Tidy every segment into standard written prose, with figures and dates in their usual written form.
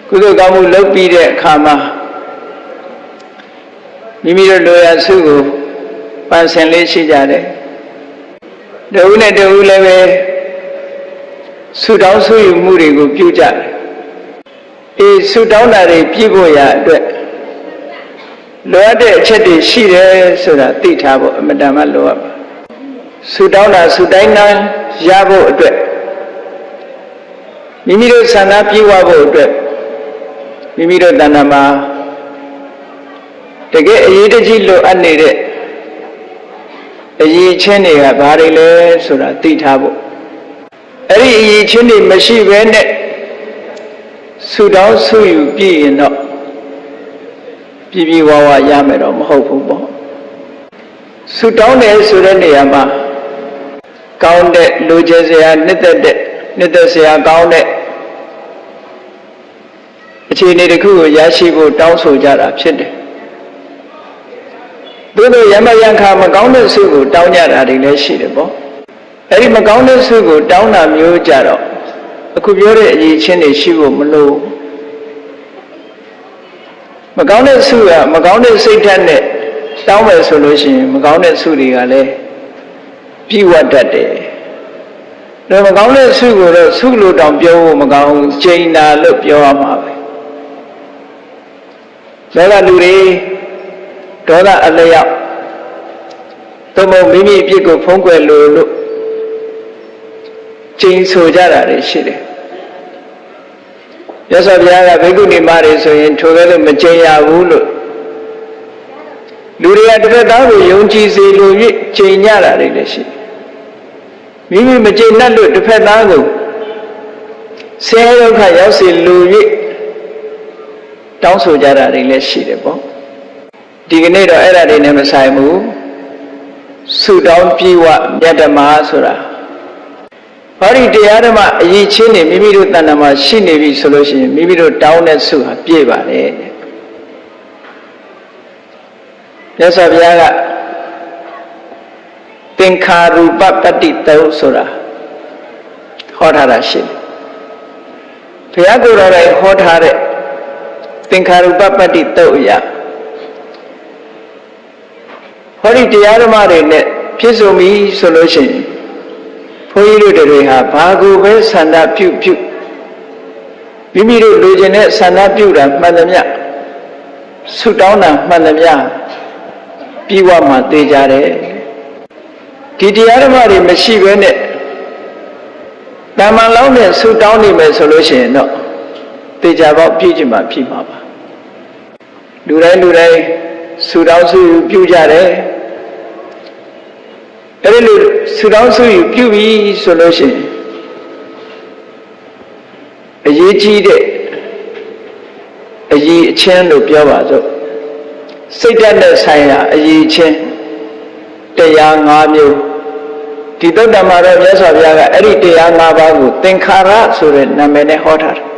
ကုသိုလ်ကောင်းမှုလုပ်ပြီးတဲ့အခါမှာမိမိတို့လိုရာစုကိုပန်းဆင်လေးရှိကြတယ်တဦးနဲ့တဦးလည်းပဲဆုတောင်းဆုယူမှုတွေကိုပြုကြတယ်ဆုတောင်းတာတွေပြည့်ဖို့ရာအတွက်လိုအပ်တဲ့အချက်တွေရှိတယ်ဆိုတာသိထားဖို့အမတန်မှလိုအပ်ပါဆုတောင်းတာဆုတိုင်းတိုင်းရဖို့အတွက်မိမိတို့ဆန္ဒပြည့်ဝဖို့အတွက်မိမိတို့တဏ္ဍာမှာတကယ်အရေးတကြီးလိုအပ်နေတဲ့အရေးချင်းတွေကဘာတွေလဲဆိုတာသိထားဖို့အဲ့ဒီအရေးချင်းတွေမရှိဘဲနဲ့ဆုတောင်းဆုယူပြည့်ရင်တော့ပြည့်ပြည့်ဝဝရမယ်တော့မဟုတ်ဘူးပေါ့ဆုတောင်းတယ်ဆိုတဲ့နေရာမှာကောင်းတဲ့လူကျစရာနှစ်သက်စရာကောင်းတဲ့အခြေအနေတစ်ခုကိုရရှိဖို့တောင်းဆိုကြတာဖြစ်တယ်သို့သောရမယံခါမကောင်းတဲ့ဆုကိုတောင်းကြတာတွေလည်းရှိတယ်ပေါ့အဲ့ဒီမကောင်းတဲ့ဆုကိုတောင်းတာမျိုးကြတော့အခုပြောတဲ့အရေးချင်းတွေရှိဖို့မလိုမကောင်းတဲ့ဆုကမကောင်းတဲ့စိတ်ဓာတ်နဲ့တောင်းမယ်ဆိုလို့ရှိရင်မကောင်းတဲ့ဆုတွေကလည်းပြည့်ဝတတ်တယ်ဒါမကောင်းတဲ့ဆုကိုတော့ဆုလို့တောင်ပြောဖို့မကောင်းဘူးကျိန်တာလို့ပြောရမှာပဲဒါကလူတွေဒေါသအလျောက်သို့မဟုတ်မိမိအပြစ်ကိုဖုံးကွယ်လို့ကျိန်ဆိုကြတာတွေရှိတယ်မြတ်စွာဘုရားကဘိက္ခုနီမတွေဆိုရင်ထိုကဲ့သို့မကျိန်ရဘူးလို့လူတွေကတစ်ဖက်သားကိုယုံကြည်စေလို၍ကျိန်ကြတာတွေလည်းရှိတယ်မိမိမကျိန်တတ်လို့တစ်ဖက်သားကိုဆင်းရဲဒုက္ခရောက်စေလို၍တောင်းဆိုကြတာတွေလည်းရှိတယ်ပေါ့ဒီကနေ့တော့အဲ့ဒါတွေနဲ့မဆိုင်ဘူးဆုတောင်းပြေဝမြတ်ဓမ္မဆိုတာဟောဒီတရားဓမ္မအရေးချင်းနေမိမိတို့တဏ္ဍာမှာရှိနေပြီဆိုလို့ရှိရင်မိမိတို့တောင်းတဲ့ဆုဟာပြည့်ပါတယ်မြတ်စွာဘုရားကသင်္ခါရူပပတ္တိတုဆိုတာဟောထားတာရှိတယ်ဘုရားကိုယ်တော်တိုင်ဟောထားတဲ့သင်္ခါရူပပတ္တိတုအရာဟောဒီတရားဓမ္မတွေနဲ့ပြည့်စုံပြီဆိုလို့ရှိရင်ဘုန်းကြီးတို့တွေဟာဘာကိုပဲဆန္ဒပြုမိမိတို့လိုချင်တဲ့ဆန္ဒပြုတာမှန်သမျှဆုတောင်းတာမှန်သမျှပြီးဝမှသိကြတယ်ဒီတရားဓမ္မတွေမရှိဘဲနဲ့တမန်လောင်းနဲ့ဆုတောင်းနေမယ်ဆိုလို့ရှိရင်တော့သိကြပေါ့ပြည့်ချင်မှဖြစ်မှာပါလူတိုင်းဆုတောင်းဆုယူပြုကြတယ်အဲ့ဒီလိုဆုတောင်းဆုယူပြုပြီးဆိုလို့ရှိရင်အရေးကြီးတဲ့အရေးအချင်းလို့ပြောပါစို့စိတ်ဓာတ်နဲ့ဆိုင်ရာအရေးချင်းတရား၅မျိုးဒီသုတ္တမှာတော့မြတ်စွာဘုရားကအဲ့ဒီတရား၅ပါးကိုသင်္ခါရဆိုတဲ့နာမည်နဲ့ဟောထားတယ်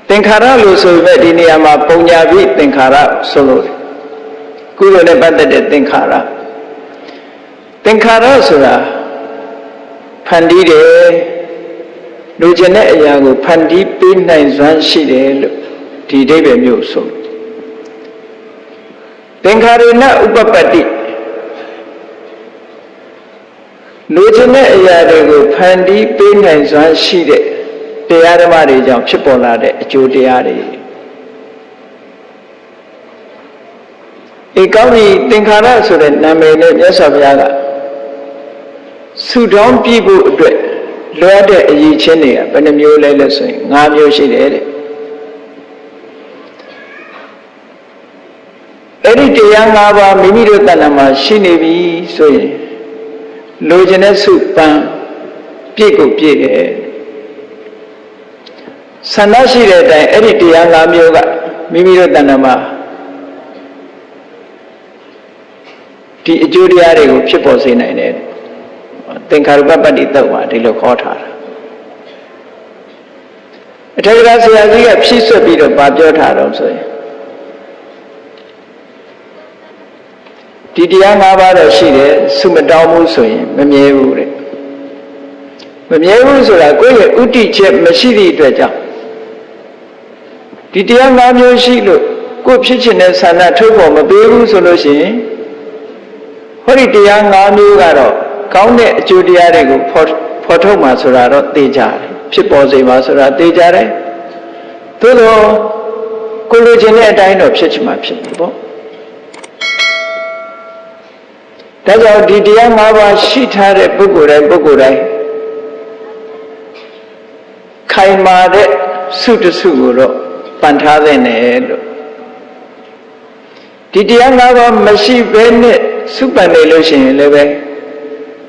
သင်္ခါရလို့ဆိုပေမဲ့ဒီနေရာမှာပုံညာပြီးသင်္ခါရဆိုလို့ကုသိုလ်နဲ့ပတ်သက်တဲ့သင်္ခါရဆိုတာဖန်တီးတယ်လူကျင်တဲ့အရာကိုဖန်တီးပေးနိုင်စွမ်းရှိတယ်လို့ဒီအဓိပ္ပာယ်မျိုးဆိုသင်္ခါရဏဥပပတ္တိလူကျင်တဲ့အရာတွေကိုဖန်တီးပေးနိုင်စွမ်းရှိတဲ့တရားဓမ္မတွေကြောင့်ဖြစ်ပေါ်လာတဲ့အကျိုးတရားတွေကောင်းပြီသင်္ခါရဆိုတဲ့နာမည်နဲ့မြတ်စွာဘုရားကဆုတောင်းပြဖို့အတွက်လိုအပ်တဲ့အရေးချင်းတွေကဘယ်နှမျိုးလဲလို့ဆိုရင်၅မျိုးရှိတယ်တဲ့အဲ့ဒီတရား၅ပါးမိမိတို့တဏ္ဍာမှာရှိနေပြီဆိုရင်လိုချင်တဲ့ဆုပန်းပြည့်ကိုပြည့်တယ်ဆန္ဒရှိတဲ့အတိုင်းအဲ့ဒီတရား၅မျိုးကမိမိတို့တဏ္ဍာမှာဒီအကျိုးတရားတွေကိုဖြစ်ပေါ်စေနိုင်တယ်သင်္ခါရူပပတ္တိတုတ်မှာဒီလိုခေါ်ထားတာအထေရဆရာကြီးကဖြည့်ဆွတ်ပြီးတော့ဗာပြောထားတော့ဆိုရင်ဒီတရား၅ပါးတော့ရှိတယ်ဆုမတောင်းဘူးဆိုရင်မမြဲဘူးတဲ့မမြဲဘူးဆိုတာကိုယ့်ရဲ့ဥတည်ချက်မရှိသည့်အတွက်ကြောင့် ဒီတရား၅မျိုးရှိလို့ကိုယ်ဖြစ်ချင်တဲ့ဆန္ဒထုတ်ပေါ်မပေးဘူးဆိုလို့ရှိရင်ဟောဒီတရား၅မျိုးကတော့ကောင်းတဲ့အကျိုးတရားတွေကိုဖော်ထုတ်မှာဆိုတာတော့သိကြတယ်ဖြစ်ပေါ်စေမှာဆိုတာသိကြတယ်သို့တော့ကိုလိုချင်တဲ့အတိုင်းတော့ဖြစ်ချင်မှာဖြစ်တယ်ပေါ့ဒါကြောင့်ဒီတရား၅ပါးရှိထားတဲ့ပုဂ္ဂိုလ်တိုင်းခိုင်မာတဲ့စုတစုကိုတော့ပန်ထားတဲ့နဲ့လို့ဒီတရား၅ပါးမရှိဘဲနဲ့စုပန်နေလို့ရှိရင်လည်းပဲ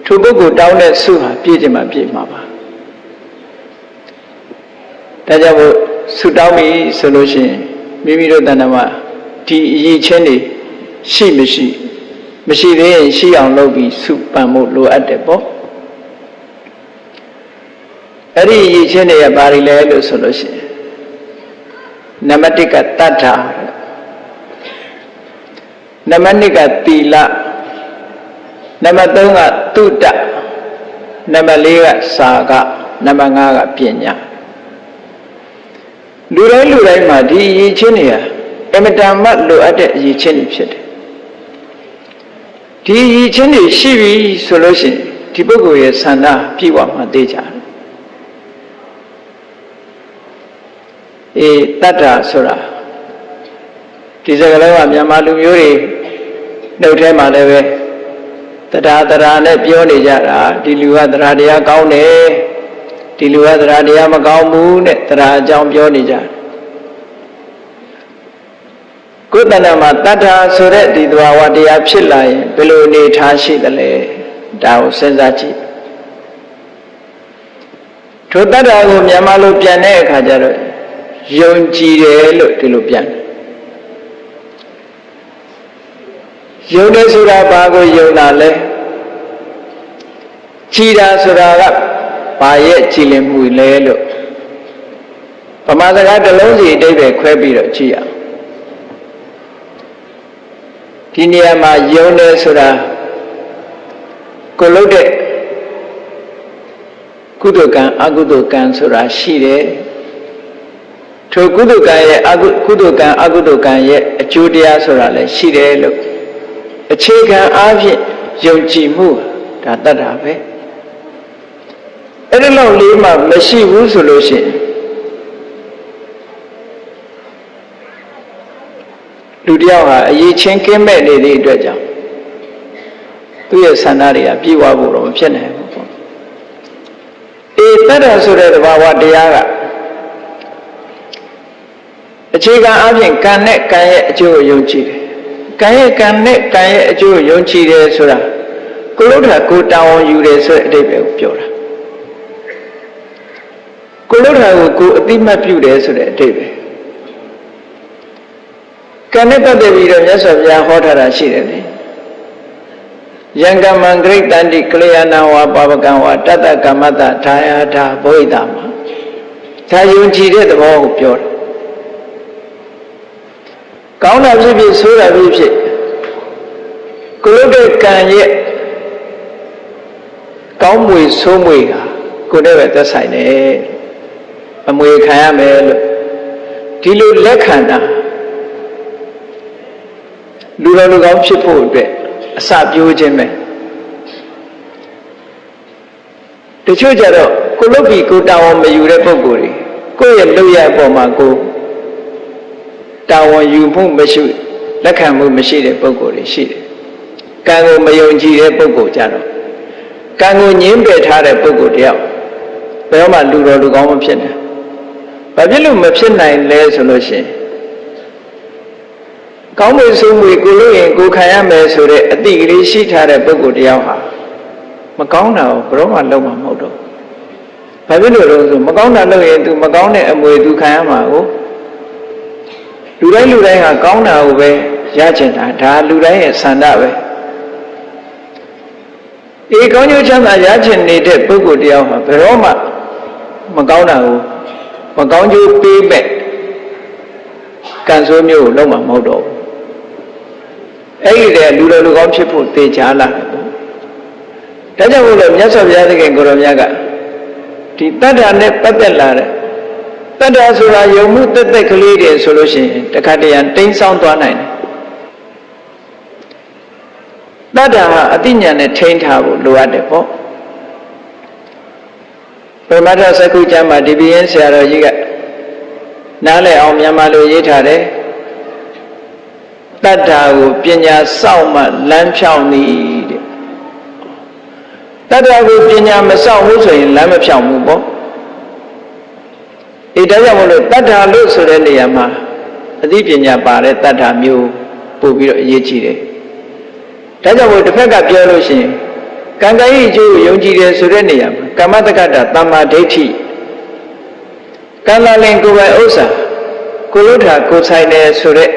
ထိုပုဂ္ဂိုလ်တောင်းတဲ့စုဟာပြည့်ချင်မှပြည့်မှာပါဒါကြောင့်မို့စုတောင်းပြီဆိုလို့ရှိရင်မိမိတို့တဏ္ဍာမှာဒီအရေးချင်းတွေရှိမရှိသေးရင်ရှိအောင်လုပ်ပြီးစုပန်ဖို့လိုအပ်တယ်ပေါ့အဲ့ဒီအရေးချင်းတွေကဘာတွေလဲလို့ဆိုလို့ရှိရင်နံပါတ်1ကတတ္ထာနံပါတ်2ကသီလနံပါတ်3ကတုတ္တနံပါတ်4ကစာကနံပါတ်5ကပညာလူတိုင်းမှာဒီအရေးချင်းတွေဟာအမတန်မှလိုအပ်တဲ့အရေးချင်းတွေဖြစ်တယ်ဒီအရေးချင်းတွေရှိပြီဆိုလို့ရှိရင်ဒီပုဂ္ဂိုလ်ရဲ့ဆန္ဒပြည့်ဝမှသိကြတယ်တတ္ထာဆိုတာဒီစကားလုံးကမြန်မာလူမျိုးတွေနှုတ်ထဲမှာလည်းပဲတရားနဲ့ပြောနေကြတာဒီလူကတရားတရားကောင်းတယ်ဒီလူကတရားတရားမကောင်းဘူးနဲ့တရားအကြောင်းပြောနေကြတယ်ကိုယ်တဏ္ဍာမှာတတ္ထာဆိုတဲ့ဒီသဘာဝတရားဖြစ်လာရင်ဘယ်လိုအနေထားရှိသလဲဒါကိုစဉ်းစားကြည့်ထိုတတ္ထာကိုမြန်မာလိုပြန်တဲ့အခါကျတော့ယုံကြည်တယ်လို့ဒီလိုပြန်တယ်ယုံတယ်ဆိုတာဘာကိုယုံတာလဲကြည်တာဆိုတာကဘာရဲ့ကြည်လင်မှုလဲလို့ဗမာစကားတစ်လုံးစီအဓိပ္ပာယ်ခွဲပြီးတော့ကြည့်ရအောင်ဒီနေရာမှာယုံတယ်ဆိုတာကိုလုပ်တဲ့ကုသိုလ်ကံအကုသိုလ်ကံဆိုတာရှိတယ်ထိုကုသိုလ်ကံရဲ့ကုသိုလ်ကံအကုသိုလ်ကံရဲ့အကျိုးတရားဆိုတာလည်းရှိတယ်လို့အခြေခံအားဖြင့်ယုံကြည်မှုဒါတတ်တာပဲအဲ့ဒီလောက်လေးမှမရှိဘူးဆိုလို့ရှိရင်လူတယောက်ဟာအရေးချင်းကင်းမဲ့နေသည့်အတွက်ကြောင့်သူ့ရဲ့ဆန္ဒတွေကပြည့်ဝဖို့တော့မဖြစ်နိုင်ဘူးပေါ့တတ္တဆိုတဲ့သဘာဝတရားကအခြေခံအပြင်ကံနဲ့ကံရဲ့အကျိုးကိုယုံကြည်တယ်ကံနဲ့ကံရဲ့အကျိုးကိုယုံကြည်တယ်ဆိုတာကိုလို့ထာကိုတာဝန်ယူတယ်ဆိုတဲ့အဓိပ္ပာယ်ကိုပြောတာကိုလို့ထာကိုကိုအတိမတ်ပြုတယ်ဆိုတဲ့အဓိပ္ပာယ်ကံနဲ့ပတ်သက်ပြီးတော့မြတ်စွာဘုရားဟောထားတာရှိတယ်လေယံကမ္မံဂရိတန္တိကလျာဏဝါပါပကံဝါတတ္တကမ္မတထာယထာဘဝိတမှာဒါယုံကြည်တဲ့သဘောကိုပြောတယ်ကောင်းတာဖြစ်ဖြစ်ဆိုးတာဖြစ်ဖြစ်ကိုလို့တဲ့ကံရဲ့ကောင်းမွေဆိုးမွေကကိုယ်နဲ့ပဲသက်ဆိုင်တယ်အမွေခံရမယ်လို့ဒီလိုလက်ခံတာလူတော်လူကောင်းဖြစ်ဖို့အတွက်အစပြိုးခြင်းပဲတချို့ကြတော့ကိုလုတ်ပြီးကိုတာဝန်မယူတဲ့ပုဂ္ဂိုလ်တွေကိုယ့်ရဲ့လုပ်ရအပေါ်မှာကိုတာဝန်ယူမှုမရှိလက်ခံမှုမရှိတဲ့ပုဂ္ဂိုလ်တွေရှိတယ်ကံကိုမယုံကြည်တဲ့ပုဂ္ဂိုလ်ကြတော့ကံကိုငြင်းပယ်ထားတဲ့ပုဂ္ဂိုလ်တယောက်ဘယ်တော့မှလူတော်လူကောင်းမဖြစ်နိုင်ဘာဖြစ်လို့မဖြစ်နိုင်လဲဆိုလို့ရှိရင်ကောင်းမွေဆိုးမွေကိုလို့ရင်ကိုခံရမယ်ဆိုတဲ့အတိကလေးရှိထားတဲ့ပုဂ္ဂိုလ်တယောက်ဟာမကောင်းတာကိုဘယ်တော့မှလုပ်မှာမဟုတ်တော့ဘာဖြစ်လို့လဲဆိုမကောင်းတာလုပ်ရင် तू မကောင်းတဲ့အမွေ तू ခံရမှာကိုလူတိုင်းဟာကောင်းတာကိုပဲရချင်တာဒါလူတိုင်းရဲ့ဆန္ဒပဲကောင်းကျိုးချမ်းသာရချင်နေတဲ့ပုဂ္ဂိုလ်တယောက်ဟာဘယ်တော့မှမကောင်းတာကိုမကောင်းကျိုးပေးမဲ့ကံဆိုးမျိုးကိုလုံးဝမဟုတ်တော့ဘူးအဲ့ဒီတည်းလူတော်လူကောင်းဖြစ်ဖို့သေချာလာတယ်ပေါ့ဒါကြောင့်မို့လို့မြတ်စွာဘုရားသခင်ကိုရောမြတ်ကဒီတတ္ထာနဲ့ပတ်သက်လာတဲ့ တတ္ထာဆိုတာယုံမှုတက်တက်ကလေးတွေဆိုလို့ရှိရင်တခါတရံတိမ်းဆောင်းသွားနိုင်တယ်တတ္ထာဟာအတိညာနဲ့ထိန်းထားဖို့လိုအပ်တယ်ပေါ့ပရမတ္ထစကုကျမ်းမှာဒီပြင်းဆရာတော်ကြီးကနားလည်အောင်မြန်မာလိုရေးထားတယ်တတ္ထာကိုပညာစောင့်မှလမ်းဖြောင်းသည်တဲ့တတ္ထာကိုပညာမစောင့်ဘူးဆိုရင်လမ်းမဖြောင်းဘူးပေါ့ဒါကြောင့်မလို့တတ္ထာလို့ဆိုတဲ့နေရာမှာအသိပညာပါတဲ့တတ္ထာမျိုးပို့ပြီးတော့အရေးကြီးတယ်ဒါကြောင့်မို့တစ်ဖက်ကပြောလို့ရှိရင်ကံကံဤအကျိုးကိုယုံကြည်တယ်ဆိုတဲ့နေရာမှာကမ္မတက္ကတာသမ္မာဒိဋ္ဌိကံလာလင်ကိုယ်ပိုင်ဥစ္စာကိုလုထာကိုဆိုင်တယ်ဆိုတဲ့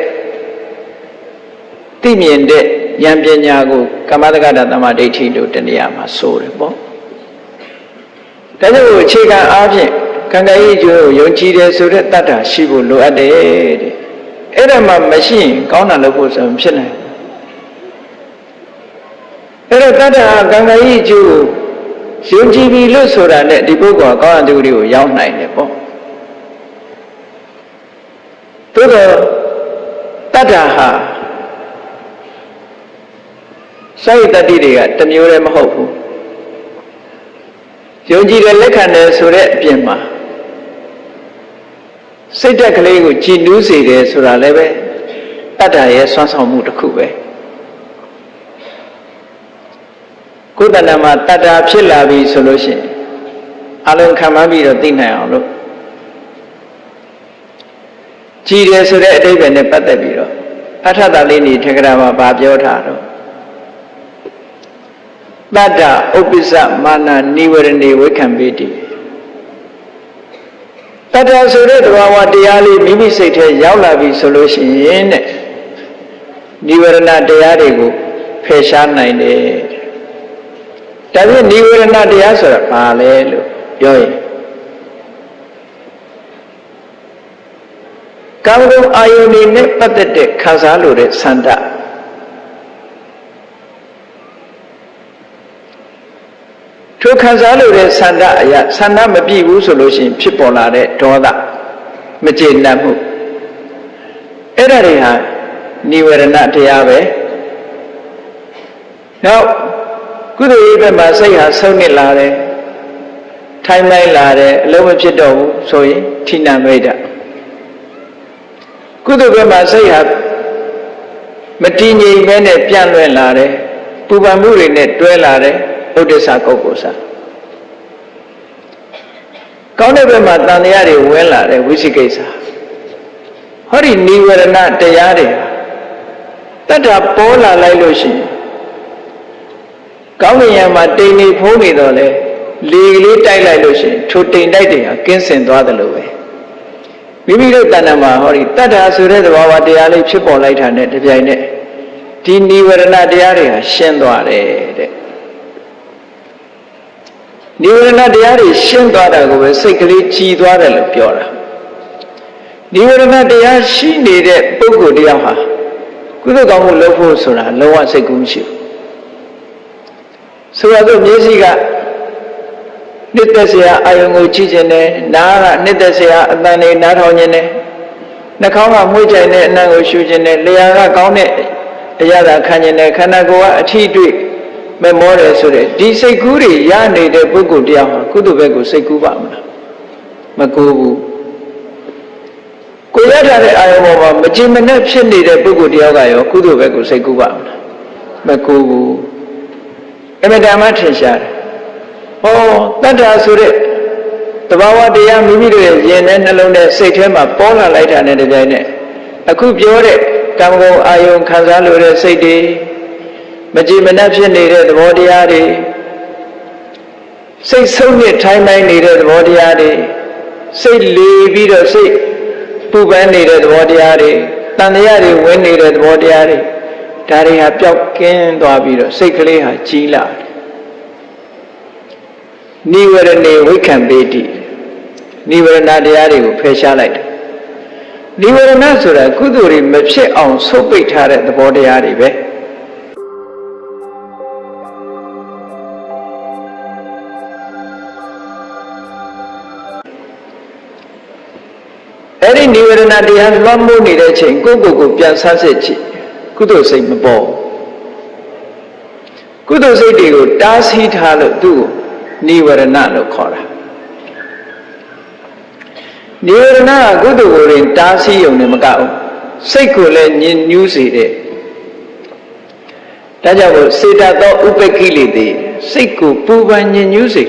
သိမြင်တဲ့ဉာဏ်ပညာကိုကမ္မတက္ကတာသမ္မာဒိဋ္ဌိလို့တနေရာမှာဆိုတယ်ပေါ့ဒါကြောင့်အခြေခံအားဖြင့်ကံကံဤအကျိုးကိုယုံကြည်တယ်ဆိုတဲ့တတ္ထာရှိဖို့လိုအပ်တယ်တဲ့အဲ့ဒါမှမရှိရင်ကောင်းတာလုပ်ဖို့ဆိုရင်ဖြစ်နိုင်အဲ့တော့တတ္ထာကံကံဤအကျိုးကိုယုံကြည်ပြီလို့ဆိုတာနဲ့ဒီပုဂ္ဂိုလ်ကကောင်းတဲ့သူတွေကိုရောက်နိုင်တယ်ပေါ့သို့တော့တတ္ထာဟာစိုက်တတ္တိတွေကတစ်မျိုးတည်းမဟုတ်ဘူးယုံကြည်တယ်လက်ခံတယ်ဆိုတဲ့အပြင်မှာစိတ်ဓာတ်ကလေးကိုကြည်နူးစေတယ်ဆိုတာလည်းပဲတတ္ထာရဲ့စွမ်းဆောင်မှုတစ်ခုပဲကိုယ်တဏ္ဍာမှာတတ္ထာဖြစ်လာပြီဆိုလို့ရှိရင်အလုံးခံမှပြီးတော့သိနိုင်အောင်လို့ကြည်တယ်ဆိုတဲ့အဓိပ္ပာယ်နဲ့ပတ်သက်ပြီးတော့အထတာလေးနေထေကရာမှာဗာပြောထားတော့တတ္တဥပ္ပစ္စမာနနိဝရဏေဝိခံပေတိတတ္တဆိုတဲ့သဘာဝတရားလေးမိမိစိတ်ထဲရောက်လာပြီဆိုလို့ရှိရင်တဲ့နိဝရဏတရားတွေကိုဖယ်ရှားနိုင်တယ်ဒါဖြင့်နိဝရဏတရားဆိုတာဘာလဲလို့ပြောရင်ကာမဂုဏ်အာယုန်တွေနဲ့ပတ်သက်တဲ့ခံစားလို့တဲ့ဆန္ဒထိုခံစားလို့တဲ့ဆန္ဒအရာဆန္ဒမပြည့်ဘူးဆိုလို့ရှိရင်ဖြစ်ပေါ်လာတဲ့ဒေါသမကျေနပ်မှုအဲ့ဒါတွေဟာနိဝရဏတရားပဲနောက်ကုသိုလ်ရေးဘက်မှာစိတ်ဟာဆုံးနစ်လာတယ်ထိုင်မိုင်းလာတယ်အလုံးမဖြစ်တော့ဘူးဆိုရင်ဌိနမိတ်တကုသိုလ်ဘက်မှာစိတ်ဟာမတည်ငြိမ်မဲနဲ့ပြန့်လွင့်လာတယ်ပူပန်မှုတွေနဲ့တွဲလာတယ်ဥဒ္ဒစ္စကုက္ကုစကောင်းတဲ့ဘက်မှာတန်တရားတွေဝင်လာတယ်ဝိသိကိစ္စဟောဒီနိဝရဏတရားတွေတတ္တပေါ်လာလိုက်လို့ရှိရင်ကောင်းကင်ယံမှာတိမ်နေဖုံးနေတော့လေလေကလေးတိုက်လိုက်လို့ရှိရင်ထိုတိမ်တိုက်တွေဟာကင်းစင်သွားတယ်လို့ပဲမိမိတို့တဏ္ဍာမှာဟောဒီတတ္တဆိုတဲ့သဘာဝတရားလေးဖြစ်ပေါ်လိုက်တာနဲ့တပြိုင်နက်ဒီနိဝရဏတရားတွေဟာရှင်းသွားတယ်တဲ့နိဝရဏတရားတွေရှင်းသွားတာကိုပဲစိတ်ကလေးကြည်သွားတယ်လို့ပြောတာနိဝရဏတရားရှိနေတဲ့ပုဂ္ဂိုလ်တရားဟာကုသိုလ်ကောင်းမှုလုပ်ဖို့ဆိုတာလုံးဝစိတ်ကူးမရှိဘူးဆိုတော့မျက်စိကနှစ်သက်စရာအာယုံကိုကြည့်ခြင်းနဲ့နားကနှစ်သက်စရာအသံတွေနားထောင်ခြင်းနဲ့နှာခေါင်းကမှုန့်ချိုင်တဲ့အနံ့ကိုရှူခြင်းနဲ့လျှာကကောင်းတဲ့အရာသာခံခြင်းနဲ့ခန္ဓာကိုယ်ကအထီးတွေ့မမောတယ်ဆိုတဲ့ဒီစိတ်ကူးတွေရနေတဲ့ပုဂ္ဂိုလ်တရားဟာကုသိုလ်ဘက်ကိုစိတ်ကူးပါမလားမကူဘူးကိုရထားတဲ့အာယုံပေါ်မှာမကြင်မနဲ့ဖြစ်နေတဲ့ပုဂ္ဂိုလ်တရားကရောကုသိုလ်ဘက်ကိုစိတ်ကူးပါမလားမကူဘူးအမှန်တမ်းထင်ရှားတယ်ဟောတတ္ထာဆိုတဲ့တဘာဝတရားမိမိတို့ရဲ့ယင်နဲ့နှလုံးနဲ့စိတ်ထဲမှာပေါ်လာလိုက်တာနဲ့တပြိုင်နက်အခုပြောတဲ့ကံကုန်အာယုံခံစားလို့တဲ့စိတ်တွေမကြည်မနှက်ဖြစ်နေတဲ့သဘောတရားတွေစိတ်ဆုံးနဲ့ထိုင်တိုင်းနေတဲ့သဘောတရားတွေစိတ်လေပြီးတော့စိတ်ပူပန်နေတဲ့သဘောတရားတွေတန်တရားတွေဝင်နေတဲ့သဘောတရားတွေဒါတွေဟာပျောက်ကင်းသွားပြီးတော့စိတ်ကလေးဟာကြီးလာတယ်နိဝရဏေဝိခံပေတိနိဝရဏတရားတွေကိုဖယ်ရှားလိုက်တယ်နိဝရဏဆိုတာကုသိုလ်တွေမဖြစ်အောင်ဆုတ်ပိတ်ထားတဲ့သဘောတရားတွေပဲ အဲ့ဒီနိဝရဏတရားလွှမ်းမိုးနေတဲ့အချိန်ကိုပြန်ဆန်းစစ်ကြည့်ကုသိုလ်စိတ်မပေါ်ကုသိုလ်စိတ်တွေကိုတားဆီးထားလို့သူ့ကိုနိဝရဏလို့ခေါ်တာနိဝရဏကကုသိုလ်ကိုရင်တားဆီးုံနဲ့မကဘူးစိတ်ကိုလည်းညင်ညူးစေတဲ့ဒါကြောင့်မို့စေတသောဥပ္ပကိလေသေစိတ်ကိုပူပန်ညင်ညူးစေ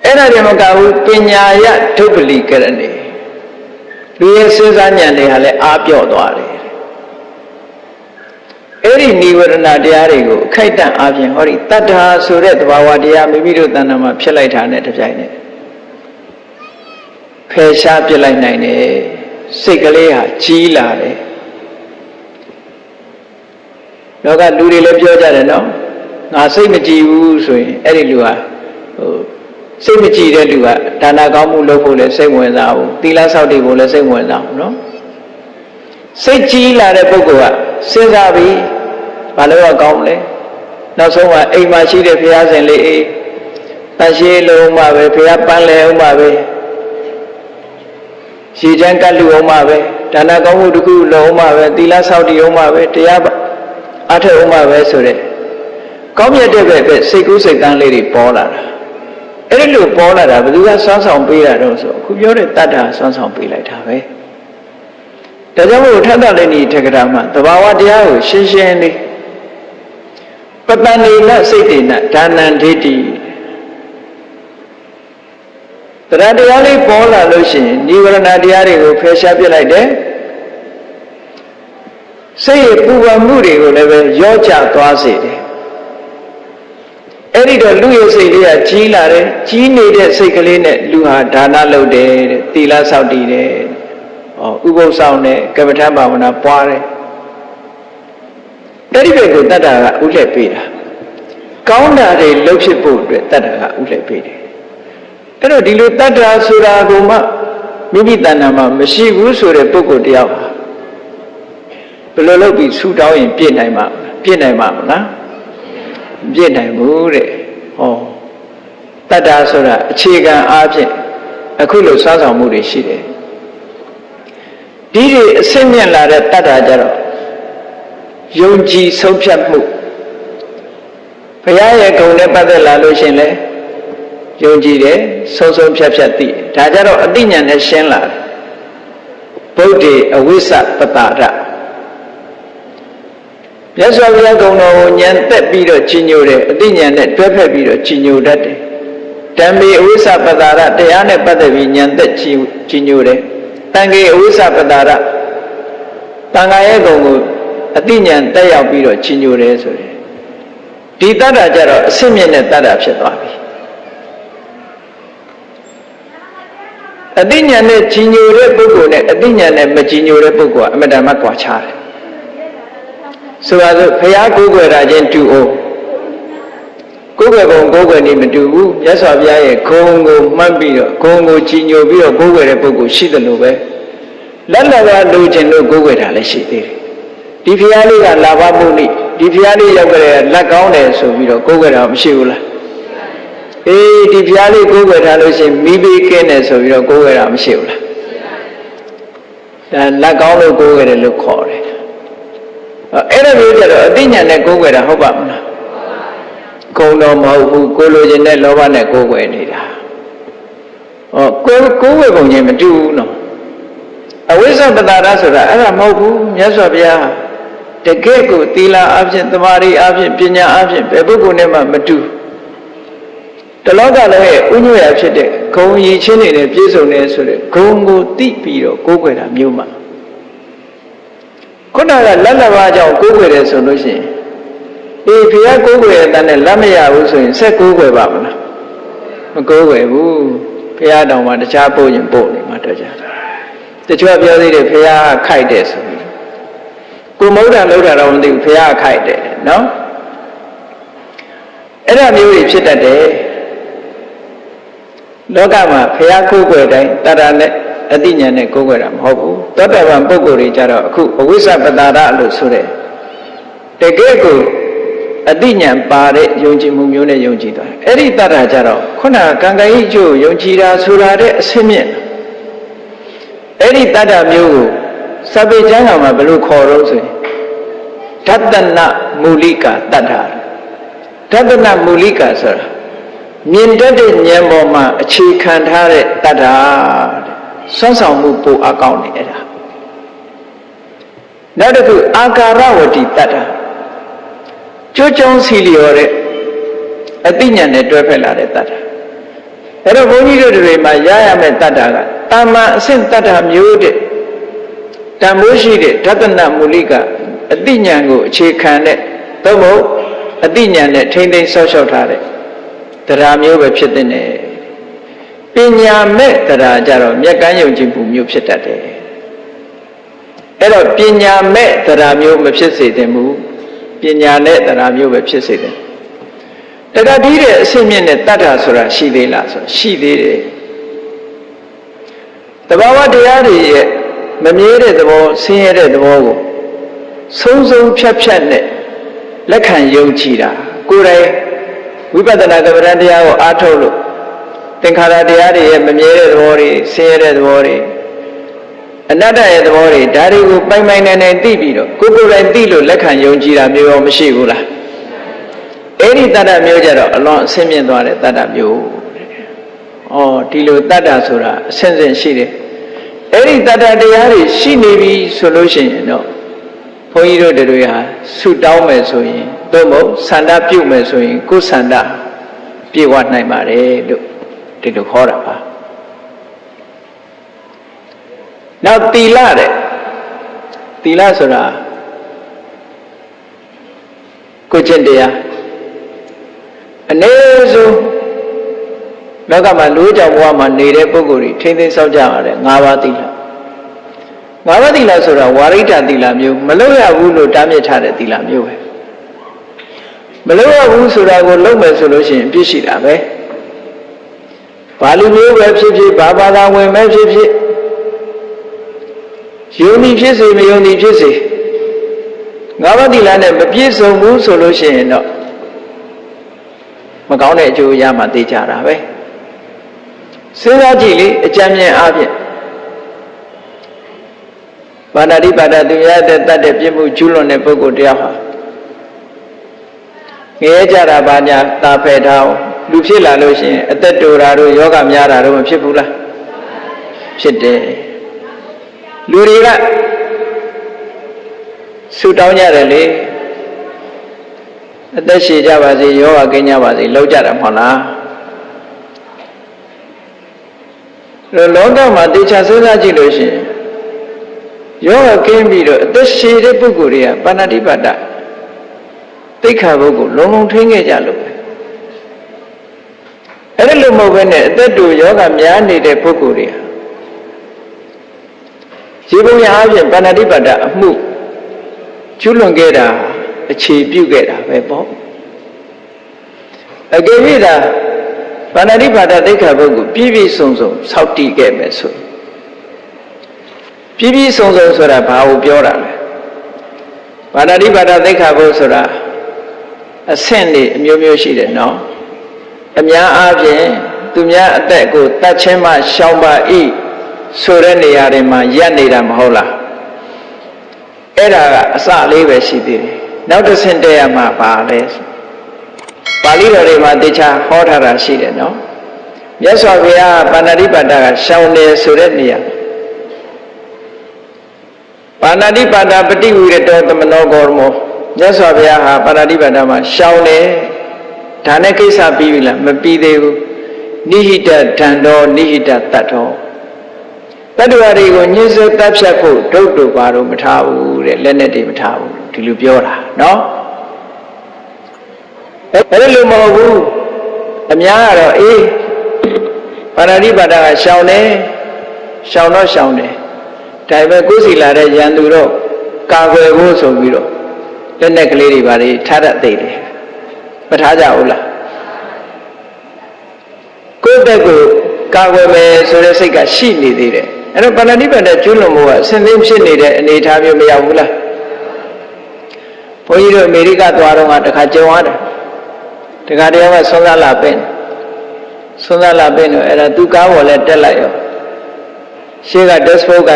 အဲ့ဒါတည်းမကဘူးပညာယဒုပ္ပလိကရဏေလူရဲ့စဉ်းစားဉာဏ်တွေဟာလည်းအားပြော့သွားတယ်အဲ့ဒီနိဝရဏတရားတွေကိုအခိုက်အတန့်အားဖြင့်ဟောဒီတတ္ထာဆိုတဲ့သဘာဝတရားမိမိတို့တဏ္ဍာမှာဖြစ်လိုက်တာနဲ့တပြိုင်နက်ဖယ်ရှားပြစ်လိုက်နိုင်တယ်စိတ်ကလေးဟာကြီးလာတယ်တော့ကလူတွေလည်းပြောကြတယ်နော်ငါစိတ်မကြည်ဘူးဆိုရင်အဲ့ဒီလူဟာစိတ်မကြည်တဲ့လူကဒါနကောင်းမှုလုပ်ဖို့လည်းစိတ်ဝင်စားဘူးသီလဆောက်တည်ဖို့လည်းစိတ်ဝင်စားဘူးနော်စိတ်ကြီးလာတဲ့ပုဂ္ဂိုလ်ကစဉ်းစားပြီးဘာလို့ကောင်းလဲနောက်ဆုံးကအိမ်မှာရှိတဲ့ဘုရားရှင်လေးအေးတရှိလုံးမှပဲဘုရားပန်းလဲအောင်မှပဲရှည်ချမ်းကတ်လူအောင်မှပဲဒါနကောင်းမှုတစ်ခုလုံးမှပဲသီလဆောက်တည်အောင်မှပဲတရားအထောက်အောင်မှပဲဆိုတဲ့ကောင်းမြတ်တဲ့ပဲစိတ်ကူးစိတ်တန်းလေးတွေပေါ်လာတာအဲ့ဒီလိုပေါ်လာတာဘယ်သူကစွမ်းဆောင်ပေးတာတော့ဆိုအခုပြောတဲ့တတ္တာစွမ်းဆောင်ပေးလိုက်တာပဲဒါကြောင့်မို့ထပ်တလည်းဤထက္ကရာမှာသဘာဝတရားကိုရှင်းရှင်းလေးပတ္တဏိနစိတ်တေနဒါနံဒိဋ္ဌိတရားတရားလေးပေါ်လာလို့ရှိရင်နိဝရဏတရားတွေကိုဖယ်ရှားပြလိုက်တယ်စိတ်ရဲ့ပူပန်မှုတွေကိုလည်းပဲရောကျသွားစေတယ်အဲ့ဒီတော့လူရဲ့စိတ်လေးကကြီးလာတယ်ကြီးနေတဲ့စိတ်ကလေးနဲ့လူဟာဒါနလုပ်တယ်တဲ့သီလဆောက်တည်တယ်ဥပုသ်ဆောင်တယ်ကမ္မထဘာဝနာပွားတယ်အဲ့ဒီဘက်ကိုတတ္တာကဥလှည့်ပေးတာကောင်းတာတွေလုပ်ဖြစ်ဖို့အတွက်တတ္တာကဥလှည့်ပေးတယ်အဲ့တော့ဒီလိုတတ္တာဆိုတာကိုမှမိမိတဏ္ဍာမှာမရှိဘူးဆိုတဲ့ပုဂ္ဂိုလ်တယောက်ဟာဘယ်လိုလုပ်ပြီးဆူတောင်းရင်ပြည့်နိုင်မှာမလားပြည့်နိုင်ဘူးတဲ့ဟောတတ္တာဆိုတာအခြေခံအားဖြင့်အခုလိုစွမ်းဆောင်မှုတွေရှိတယ်ဒီတွေအစစ်မြင့်လာတဲ့တတ္တာကြတော့ယုံကြည်ဆုံးဖြတ်မှုဘုရားရဲ့ဂုဏ်နဲ့ပတ်သက်လာလို့ရှင်လဲယုံကြည်တယ်ဆုံးဖြတ်သိဒါကြတော့အသိဉာဏ်နဲ့ရှင်းလာတယ်ဗုဒ္ဓေအဝိစ္စပတာရမြတ်စွာဘုရားဂုဏ်တော်ကိုဉာဏ်သက်ပြီးတော့ကြီးညိုတယ်အသိဉာဏ်နဲ့တွဲဖက်ပြီးတော့ကြီးညိုတတ်တယ်ဓမ္မေအဝိစ္စပတာရတရားနဲ့ပတ်သက်ပြီးဉာဏ်သက်ကြီးညိုတယ်တန်ခေအဝိစ္စပတာရတန်ခါရဲ့ဂုဏ်ကိုအသိဉာဏ်တက်ရောက်ပြီးတော့ကြီးညိုတယ်ဆိုတယ်ဒီတတ္တကြတော့အစစ်မြင့်တဲ့တတ္တဖြစ်သွားပြီအသိဉာဏ်နဲ့ကြီးညိုတဲ့ပုဂ္ဂိုလ်နဲ့အသိဉာဏ်နဲ့မကြီးညိုတဲ့ပုဂ္ဂိုလ်ကအမတန်မှကွာခြားတယ်ဆိုပါစို့ဘုရားကိုးကွယ်တာချင်းတူအောင်ကိုးကွယ်ပုံကိုးကွယ်နေမတူဘူးမြတ်စွာဘုရားရဲ့ဂုဏ်ကိုမှတ်ပြီးတော့ဂုဏ်ကိုကြီးညိုပြီးတော့ကိုးကွယ်တဲ့ပုဂ္ဂိုလ်ရှိတယ်လို့ပဲလက်လက်ပါလိုချင်လို့ကိုးကွယ်တာလည်းရှိသေးတယ်ဒီဘုရားလေးကလာဘမှုနိဒီဘုရားလေးရောက်ကြတဲ့လက်ကောင်းတယ်ဆိုပြီးတော့ကိုးကွယ်တာမရှိဘူးလားအေးဒီဘုရားလေးကိုးကွယ်ထားလို့ရှိရင်မိဘကင်းတယ်ဆိုပြီးတော့ကိုးကွယ်တာမရှိဘူးလားဒါလက်ကောင်းလို့ကိုးကွယ်တယ်လို့ခေါ်တယ်အဲ့ဒါမျိုးကြတော့အသိဉာဏ်နဲ့ကိုးကွယ်တာဟုတ်ပါမလားဂုဏ်တော်မဟုတ်ဘူးကိုလိုချင်တဲ့လောဘနဲ့ကိုးကွယ်နေတာကိုးကွယ်ပုံချင်းမတူဘူးနော်အဝိဇ္ဇပတာရဆိုတာအဲ့ဒါမဟုတ်ဘူးမြတ်စွာဘုရားတကယ့်ကိုသီလအပြင်သမာဓိအပြင်ပညာအပြင်ဘယ်ပုဂ္ဂိုလ်နဲ့မှမတူတလောကလည်းဥညွှရဖြစ်တဲ့ဂုံရည်ချင်းတွေနဲ့ပြည့်စုံနေဆိုတဲ့ဂုံကိုသိပြီးတော့ကိုးကွယ်တာမျိုးမှာခုနကလက်လက်ပါးကြောင့်ကိုးကွယ်တယ်ဆိုလို့ရှိရင်အေးဘုရားကိုးကွယ်တဲ့တန်းနဲ့လက်မရဘူးဆိုရင်ဆက်ကိုးကွယ်ပါမလားမကိုးကွယ်ဘူးဘုရားတောင်မှတခြားပို့ရင်ပို့နေမှာတော့ကြတချို့ပြောသေးတယ်ဘုရားခိုက်တယ်ဆိုပြီးကိုမௌဒ္ဒလောက်တာတော့မသိဘူးဘုရားခိုက်တယ်နော်အဲ့ဒါမျိုးတွေဖြစ်တတ်တယ်လောကမှာဘုရားကိုးကွယ်တိုင်းတတ္တနဲ့အသိဉာဏ်နဲ့ကိုးကွယ်တာမဟုတ်ဘူးသောတာပန်ပုဂ္ဂိုလ်တွေကြတော့အခုအဝိဇ္ဇပတာရလို့ဆိုတဲ့တကယ့်ကိုအသိဉာဏ်ပါတဲ့ယုံကြည်မှုမျိုးနဲ့ယုံကြည်သွားတယ်အဲ့ဒီတတ္တကြတော့ခုနကံကံဤကျိုးယုံကြည်တာဆိုတာတဲ့အစင်းမြင့် အဲ့ဒီတတ္တမျိုးကိုစပေကျမ်းကမှာဘယ်လိုခေါ်တော့ဆိုရင်ဓတ္တနမူလိကတတ္တဓတ္တနမူလိကဆိုတာမြင်တတ်တဲ့ဉာဏ်ပေါ်မှာအခြေခံထားတဲ့တတ္တစွမ်းဆောင်မှုပိုအကောင်းနေအဲ့ဒါနောက်တစ်ခုအာကာရဝတိတတ္တကြိုးကြောင်းစီလျော်တဲ့အသိဉာဏ်နဲ့တွဲဖက်လာတဲ့တတ္တအဲ့တော့ဘုန်းကြီးတို့တွေမှာရရမယ့်တတ္တကတာမန်အဆင့်တတ္တမျိုးတဲ့တန်ဖိုးရှိတဲ့ဓတ္တနမူလိကအသိဉာဏ်ကိုအခြေခံတဲ့သို့မဟုတ်အသိဉာဏ်နဲ့ထိမ့်သိမ်းဆောက်ရှောက်ထားတဲ့တရားမျိုးပဲဖြစ်တဲ့နဲ့ပညာမဲ့တရားကြတော့မျက်ကန်းယုံကြည်မှုမျိုးဖြစ်တတ်တယ်အဲ့တော့ပညာမဲ့တရားမျိုးမဖြစ်စေသင့်ဘူးပညာနဲ့တရားမျိုးပဲဖြစ်စေတယ်တရားဒီတဲ့အဆင့်မြင့်တဲ့တတ္ထဆိုတာရှိသေးလားဆိုရှိသေးတယ်တဘာဝတရားတွေရဲ့မမြဲတဲ့သဘောဆင်းရဲတဲ့သဘောကိုဆုံးဆုံးဖြတ်ဖြတ်နဲ့လက်ခံယုံကြည်တာကိုယ်တိုင်ဝိပဿနာကမ္မဋ္ဌာန်းတရားကိုအားထုတ်လို့သင်္ခါရတရားတွေရဲ့မမြဲတဲ့သဘောတွေဆင်းရဲတဲ့သဘောတွေအနတ္တရဲ့သဘောတွေဒါတွေကိုပိုင်ပိုင်နိုင်နိုင်သိပြီးတော့ကိုယ်ကိုယ်တိုင်သိလို့လက်ခံယုံကြည်တာမျိုးရောမရှိဘူးလားအဲ့ဒီတတ္တမျိုးကြတော့အလွန်အဆင့်မြင့်သွားတဲ့တတ္တမျိုးဒီလိုတတ္တဆိုတာအဆင့်ဆင့်ရှိတယ်အဲ့ဒီတတ္တတရားတွေရှိနေပြီဆိုလို့ရှိရင်တော့ဘုန်းကြီးတို့တွေဟာဆုတောင်းမယ်ဆိုရင်သို့မဟုတ်ဆန္ဒပြုမယ်ဆိုရင်ကိုယ်ဆန္ဒပြေဝနိုင်ပါတယ်လို့ဒီလိုခေါ်တာပါနောက်သီလတဲ့သီလဆိုတာကိုကျင့်တရားအနည်းဆုံးလောကမှာလူကြောင့်ဘဝမှာနေတဲ့ပုဂ္ဂိုလ်တွေထိမ့်သိမ်းဆောက်ကြရတယ်၅ပါးသီလ၅ပါးသီလဆိုတာဝါရိတ္တသီလမျိုးမလုပ်ရဘူးလို့တားမြစ်ထားတဲ့သီလမျိုးပဲမလုပ်ရဘူးဆိုတာကိုလုပ်မယ်ဆိုလို့ရှိရင်ပြည့်ရှိတာပဲဘာလူမျိုးပဲဖြစ်ဖြစ်ဘာဘာသာဝင်ပဲဖြစ်ဖြစ်ယုံကြည်ဖြစ်စေမယုံကြည်ဖြစ်စေ၅ပါးသီလနဲ့မပြည့်စုံဘူးဆိုလို့ရှိရင်တော့မကောင်းတဲ့အကျိုးရမှသိကြတာပဲစဉ်းစားကြည့်လေအကြံဉာဏ်အားဖြင့်ပါဏာတိပါဒသူရတဲ့တတ်တဲ့ပြစ်မှုကျူးလွန်တဲ့ပုဂ္ဂိုလ်တရားဟာငရဲကြတာဘာညာတာဖယ်ထားလူဖြစ်လာလို့ရှိရင်အသက်တူတာတို့ယောဂများတာတို့မဖြစ်ဘူးလားဖြစ်တယ်လူတွေကဆူတောင်းကြတယ်လေအသက်ရှည်ကြပါစေယောဂကင်းကြပါစေလောက်ကြတာမဟုတ်လားလောကမှာတေချာစဉ်းစားကြည့်လို့ရှိရင်ယောဂကင်းပြီးတော့အသက်ရှည်တဲ့ပုဂ္ဂိုလ်တွေကပါဏာတိပါဒသိက္ခာပုဂ္ဂိုလ်လုံးလုံးထိန်းခဲ့ကြလို့ပဲအဲ့ဒီလိုမဟုတ်ဘဲနဲ့အသက်တူယောဂများနေတဲ့ပုဂ္ဂိုလ်တွေဇေဘုံရအပြင်ပါဏာတိပါဒအမှုကျွလွန်ခဲ့တာအခြေပြုခဲ့တာပဲပေါ့အကယ်၍သာပါဏာတိပါဒသိက္ခာပုဂ္ဂိုလ်ပြည့်ပြည့်စုံစုံစောင့်တည်ခဲ့မယ်ဆိုပြည့်ပြည့်စုံစုံဆိုတာဘာကိုပြောတာလဲပါဏာတိပါဒသိက္ခာပုဂ္ဂိုလ်ဆိုတာအဆင့်တွေအမျိုးမျိုးရှိတယ်နော်အများအားဖြင့်သူများအသက်ကိုတတ်ချင်းမှရှောင်ပါ၏ဆိုတဲ့နေရာတွေမှာရပ်နေတာမဟုတ်လားအဲ့ဒါကအစလေးပဲရှိသေးတယ်နောက်တစ်ဆင့်တည်းရမှာပါလဲပါဠိတော်တွေမှာတေချာဟောထားတာရှိတယ်နော်မြတ်စွာဘုရားပါဏာတိပါဒကရှောင်တယ်ဆိုတဲ့နေရာပါဏာတိပါဒပฏิဝိရတောသမနောဂေါရမောမြတ်စွာဘုရားဟာပါဏာတိပါဒမှာရှောင်တယ်ဒါနဲ့ကိစ္စပြီးပြီလားမပြီးသေးဘူးနိဟိတဒန္တောနိဟိတတတ္ထောတတ္တဝါတွေကိုညှင်းဆဲတပ်ဖြတ်ဖို့ဒုတ်တို့ဘာလို့မထားဘူးတဲ့လက်နဲ့တွေမထားဘူးဒီလိုပြောတာနော်အဲ့လိုမဟုတ်ဘူးအများကတော့ပါဏာတိပါဒကရှောင်တယ်ရှောင်တော့ရှောင်တယ်ဒါပေမဲ့ကိုယ်စီလာတဲ့ရန်သူတော့ကာကွယ်ဖို့ဆိုပြီးတော့လက်နဲ့ကလေးတွေဘာတွေထားတတ်သေးတယ်မထားကြဘူးလားကိုယ့်ဘက်ကိုကာကွယ်မယ်ဆိုတဲ့စိတ်ကရှိနေသေးတယ်အဲ့တော့ပါဏာတိပါဒကျွလွန်မှုကဆင်းသင်းဖြစ်နေတဲ့အနေအထားမျိုးမရောက်ဘူးလားဘုန်းကြီးတို့အမေရိကသွားတော့တခါကြုံရတယ်တခါတည်းကဆွမ်းသားလာပင်းတော့အဲ့ဒါသူ့ကားပေါ်လဲတက်လိုက်ရော ရှေ့က dashboard က